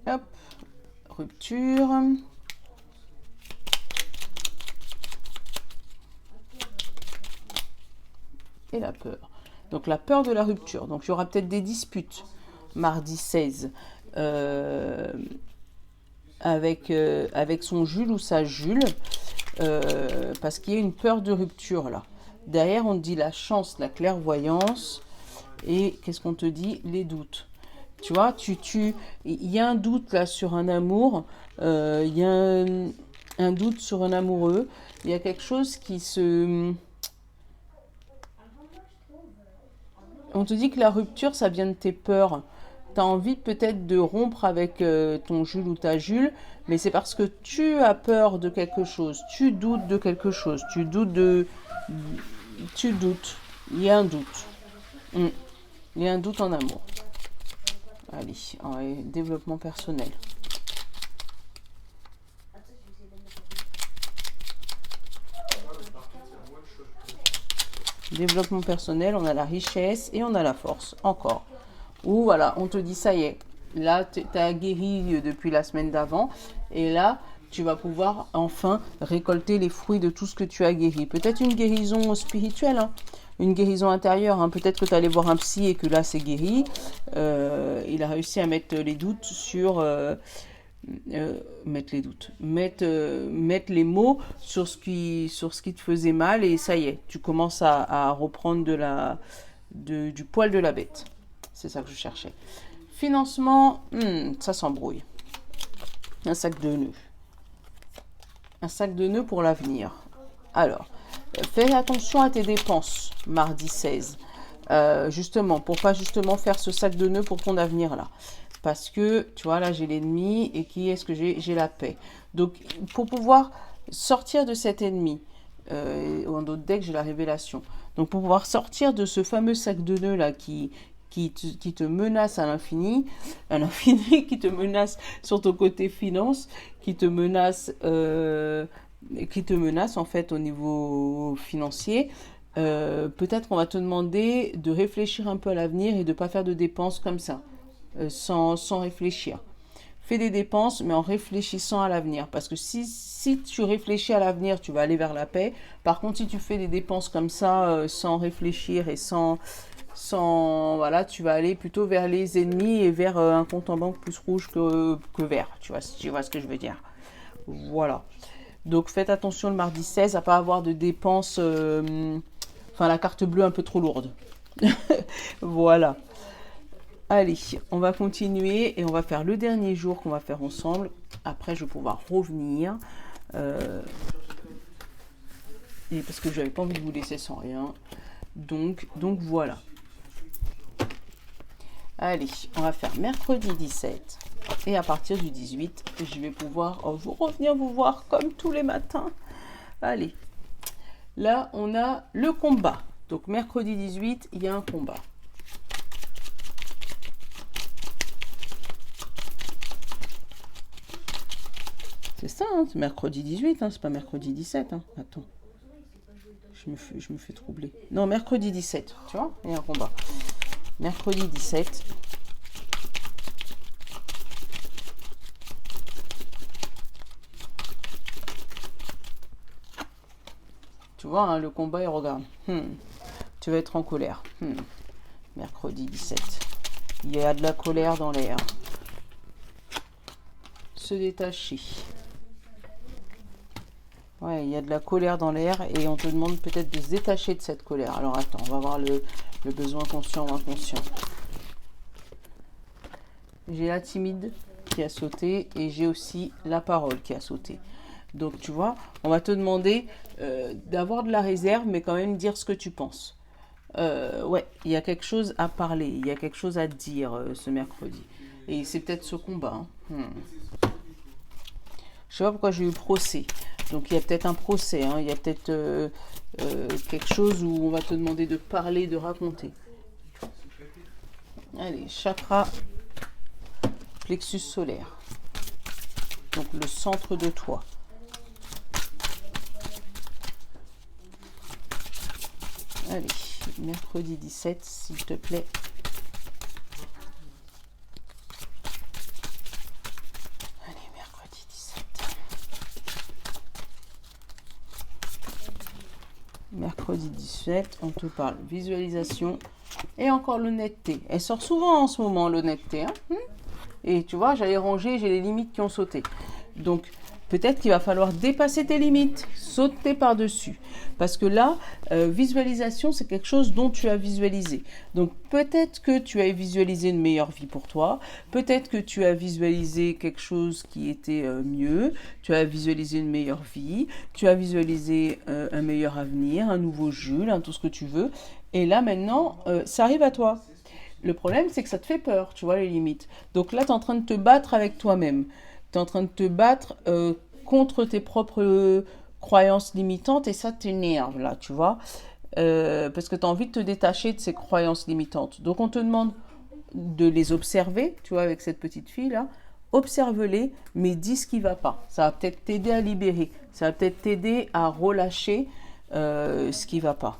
Hop, rupture. Et la peur. Donc la peur de la rupture. Donc il y aura peut-être des disputes mardi 16 avec son Jules ou sa Jules parce qu'il y a une peur de rupture là. Derrière on te dit la chance, la clairvoyance et qu'est-ce qu'on te dit? Les doutes. Tu vois, il y a un doute là sur un amour, il y a un doute sur un amoureux, il y a quelque chose qui se... On te dit que la rupture, ça vient de tes peurs. Tu as envie peut-être de rompre avec ton Jules ou ta Jules, mais c'est parce que tu as peur de quelque chose, tu doutes de quelque chose, tu doutes. Il y a un doute. Il y a un doute en amour. Allez, développement personnel. Développement personnel, on a la richesse et on a la force, encore. Ou voilà, on te dit, ça y est, là, tu as guéri depuis la semaine d'avant. Et là, tu vas pouvoir enfin récolter les fruits de tout ce que tu as guéri. Peut-être une guérison spirituelle, hein, une guérison intérieure. Hein. Peut-être que tu allais voir un psy et que là, c'est guéri. Il a réussi à mettre les doutes sur... mettre les mots sur ce qui te faisait mal et ça y est, tu commences à reprendre du poil de la bête. C'est ça que je cherchais. Financement, ça s'embrouille. Un sac de nœuds. Un sac de nœuds pour l'avenir. Alors, fais attention à tes dépenses, mardi 16. Justement, pour pas justement faire ce sac de nœuds pour ton avenir là. Parce que, tu vois, là, j'ai l'ennemi et qui est-ce que j'ai? J'ai la paix. Donc, pour pouvoir sortir de cet ennemi, en d'autres decks, j'ai la révélation. Donc, pour pouvoir sortir de ce fameux sac de nœuds là qui te menace à l'infini, qui te menace sur ton côté finance, qui te menace en fait au niveau financier, peut-être qu'on va te demander de réfléchir un peu à l'avenir et de ne pas faire de dépenses comme ça. Sans réfléchir. Fais des dépenses, mais en réfléchissant à l'avenir. Parce que si tu réfléchis à l'avenir, tu vas aller vers la paix. Par contre, si tu fais des dépenses comme ça, sans réfléchir et voilà, tu vas aller plutôt vers les ennemis et vers un compte en banque plus rouge que vert. Tu vois ce que je veux dire. Voilà. Donc, faites attention le mardi 16 à pas avoir de dépenses... la carte bleue un peu trop lourde. Voilà. Allez, on va continuer et on va faire le dernier jour qu'on va faire ensemble. Après, je vais pouvoir revenir. Et parce que je n'avais pas envie de vous laisser sans rien. Donc voilà. Allez, on va faire mercredi 17. Et à partir du 18, je vais pouvoir revenir vous voir comme tous les matins. Allez. Là, on a le combat. Donc, mercredi 18, il y a un combat. C'est ça, hein, c'est mercredi 18, hein, c'est pas mercredi 17. Hein. Attends, je me fais troubler. Non, mercredi 17, tu vois, il y a un combat. Mercredi 17. Tu vois, hein, le combat, il regarde. Tu vas être en colère. Mercredi 17. Il y a de la colère dans l'air. Se détacher. Ouais, il y a de la colère dans l'air et on te demande peut-être de se détacher de cette colère. Alors attends, on va voir le besoin conscient ou inconscient. J'ai la timide qui a sauté et j'ai aussi la parole qui a sauté. Donc tu vois, on va te demander d'avoir de la réserve mais quand même dire ce que tu penses. Ouais, il y a quelque chose à parler, il y a quelque chose à dire ce mercredi. Et c'est peut-être ce combat. Hein. Je sais pas pourquoi j'ai eu procès. Donc il y a peut-être un procès, hein. Il y a peut-être quelque chose où on va te demander de parler, de raconter. Allez, chakra plexus solaire. Donc le centre de toi. Allez, mercredi 17, s'il te plaît. Mercredi 17, on te parle visualisation et encore l'honnêteté. Elle sort souvent en ce moment, l'honnêteté. Hein. Et tu vois, j'allais ranger, j'ai les limites qui ont sauté. Donc, peut-être qu'il va falloir dépasser tes limites, sauter par-dessus. Parce que là, visualisation, c'est quelque chose dont tu as visualisé. Donc, peut-être que tu as visualisé une meilleure vie pour toi. Peut-être que tu as visualisé quelque chose qui était mieux. Tu as visualisé une meilleure vie. Tu as visualisé un meilleur avenir, un nouveau Jules, tout ce que tu veux. Et là, maintenant, ça arrive à toi. Le problème, c'est que ça te fait peur, tu vois, les limites. Donc là, tu es en train de te battre avec toi-même. Tu es en train de te battre contre tes propres croyances limitantes et ça t'énerve, là, tu vois. Parce que tu as envie de te détacher de ces croyances limitantes. Donc, on te demande de les observer, tu vois, avec cette petite fille-là. Observe-les, mais dis ce qui ne va pas. Ça va peut-être t'aider à libérer. Ça va peut-être t'aider à relâcher ce qui ne va pas.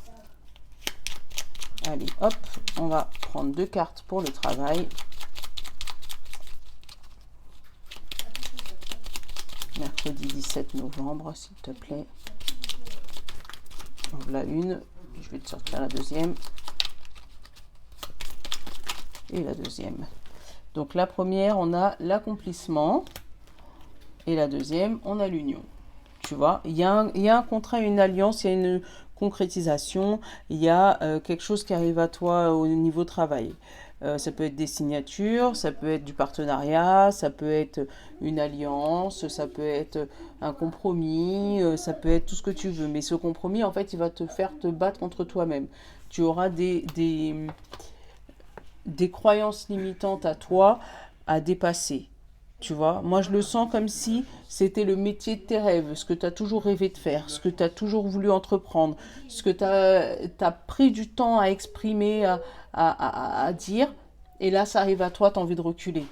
Allez, hop, on va prendre 2 cartes pour le travail. Mercredi 17 novembre, s'il te plaît. Voilà une. Je vais te sortir la deuxième. Et la deuxième. Donc la première, on a l'accomplissement. Et la deuxième, on a l'union. Tu vois, il y a un contrat, une alliance, il y a une concrétisation, il y a quelque chose qui arrive à toi au niveau travail. Ça peut être des signatures, ça peut être du partenariat, ça peut être une alliance, ça peut être un compromis, ça peut être tout ce que tu veux. Mais ce compromis, en fait, il va te faire te battre contre toi-même. Tu auras des croyances limitantes à toi à dépasser. Tu vois, moi je le sens comme si c'était le métier de tes rêves, ce que tu as toujours rêvé de faire, ce que tu as toujours voulu entreprendre, ce que tu as pris du temps à exprimer, à dire, et là ça arrive à toi, tu as envie de reculer.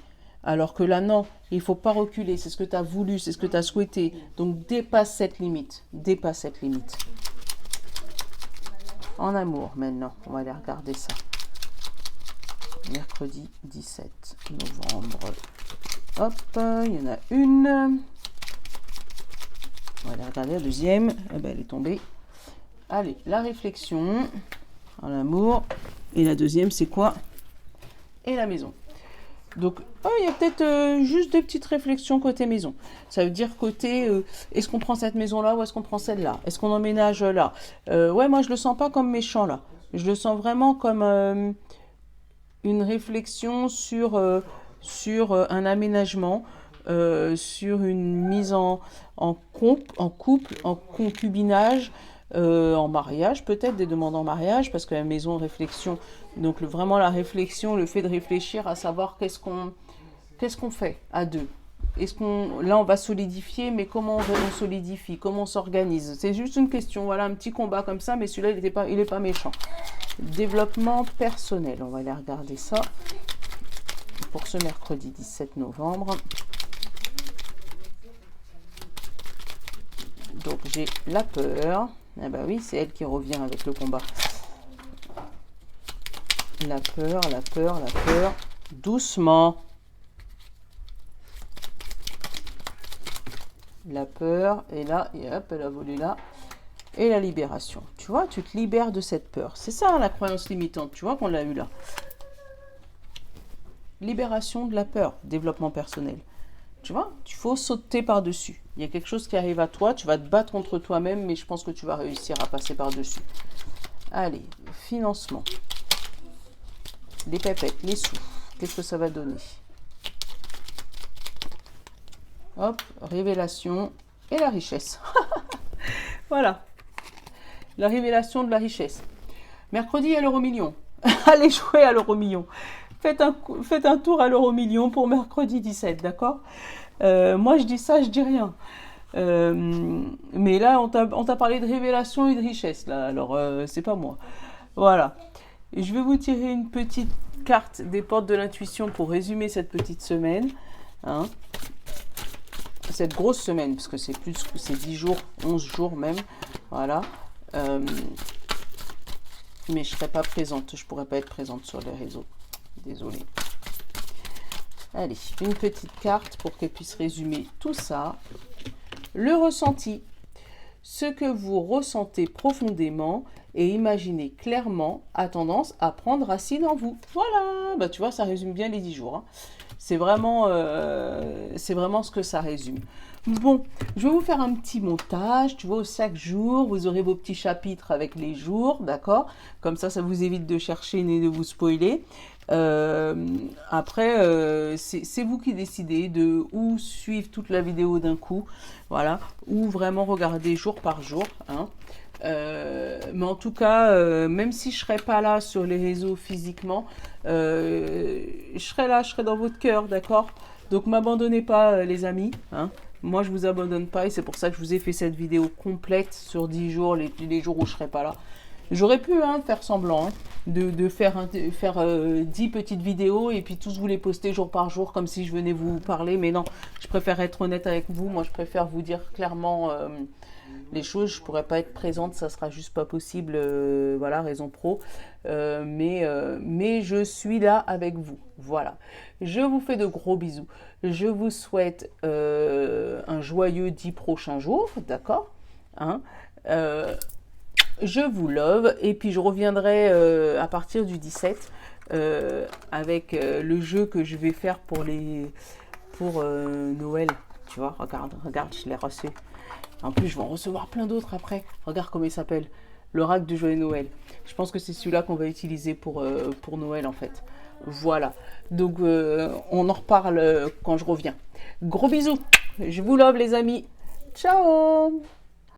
Alors que là non, il ne faut pas reculer, c'est ce que tu as voulu, c'est ce que tu as souhaité. Donc dépasse cette limite, dépasse cette limite. En amour maintenant, on va aller regarder ça. Mercredi 17 novembre. Hop, il y en a une. On va aller regarder la deuxième. Eh ben, elle est tombée. Allez, la réflexion. En amour. Et la deuxième, c'est quoi? Et la maison. Donc, il y a peut-être juste des petites réflexions côté maison. Ça veut dire côté, est-ce qu'on prend cette maison-là ou est-ce qu'on prend celle-là? Est-ce qu'on emménage là? Ouais, moi, je le sens pas comme méchant, là. Je le sens vraiment comme une réflexion sur un aménagement, sur une mise en couple, en concubinage, en mariage, peut-être des demandes en mariage, parce que la maison réflexion, donc vraiment la réflexion, le fait de réfléchir à savoir qu'est-ce qu'on fait à deux. Là on va solidifier, mais comment on solidifie, comment on s'organise? C'est juste une question, voilà, un petit combat comme ça, mais celui-là il est pas méchant. Développement personnel, on va aller regarder ça pour ce mercredi 17 novembre. Donc j'ai la peur. Ah bah oui, c'est elle qui revient avec le combat. La peur, la peur, la peur. Doucement. La peur, et là, et hop, elle a volé là. Et la libération. Tu vois, tu te libères de cette peur. C'est ça la croyance limitante, tu vois qu'on l'a eu là. Libération de la peur, développement personnel. Tu vois, il faut sauter par-dessus. Il y a quelque chose qui arrive à toi, tu vas te battre contre toi-même, mais je pense que tu vas réussir à passer par-dessus. Allez, financement. Les pépettes, les sous. Qu'est-ce que ça va donner? Hop, révélation et la richesse. Voilà. La révélation de la richesse. Mercredi, il y a l'euro-million. Allez jouer à l'euro-million. Faites un tour à l'euro-million pour mercredi 17, d'accord? Moi, je dis ça, je dis rien. Mais là, on t'a parlé de révélation et de richesse, là. Alors, c'est pas moi. Voilà. Et je vais vous tirer une petite carte des portes de l'intuition pour résumer cette petite semaine. Hein. Cette grosse semaine, parce que c'est 10 jours, 11 jours même. Voilà. Mais je ne serai pas présente. Je ne pourrai pas être présente sur les réseaux. Désolée. Allez, une petite carte pour qu'elle puisse résumer tout ça. Le ressenti. Ce que vous ressentez profondément et imaginez clairement a tendance à prendre racine en vous. Voilà, bah, tu vois, ça résume bien les 10 jours. Hein. C'est vraiment ce que ça résume. Bon, je vais vous faire un petit montage. Tu vois, chaque jour, vous aurez vos petits chapitres avec les jours, d'accord? Comme ça vous évite de chercher ni de vous spoiler. Après, c'est vous qui décidez de ou suivre toute la vidéo d'un coup, voilà, ou vraiment regarder jour par jour. Hein. Mais en tout cas, même si je ne serai pas là sur les réseaux physiquement, je serai là, je serai dans votre cœur, d'accord? Donc, m'abandonnez pas, les amis. Hein. Moi, je vous abandonne pas et c'est pour ça que je vous ai fait cette vidéo complète sur 10 jours, les jours où je ne serai pas là. J'aurais pu faire semblant de faire 10 petites vidéos et puis tous vous les poster jour par jour comme si je venais vous parler. Mais non, je préfère être honnête avec vous. Moi, je préfère vous dire clairement les choses. Je pourrais pas être présente, ça sera juste pas possible. Voilà, raison pro. Mais je suis là avec vous. Voilà. Je vous fais de gros bisous. Je vous souhaite un joyeux 10 prochains jours, d'accord, hein. Je vous love et puis je reviendrai à partir du 17 avec le jeu que je vais faire pour Noël. Tu vois, regarde, je l'ai reçu. En plus, je vais en recevoir plein d'autres après. Regarde comment il s'appelle. L'oracle de Joyeux Noël. Je pense que c'est celui-là qu'on va utiliser pour Noël en fait. Voilà. Donc, on en reparle quand je reviens. Gros bisous. Je vous love les amis. Ciao.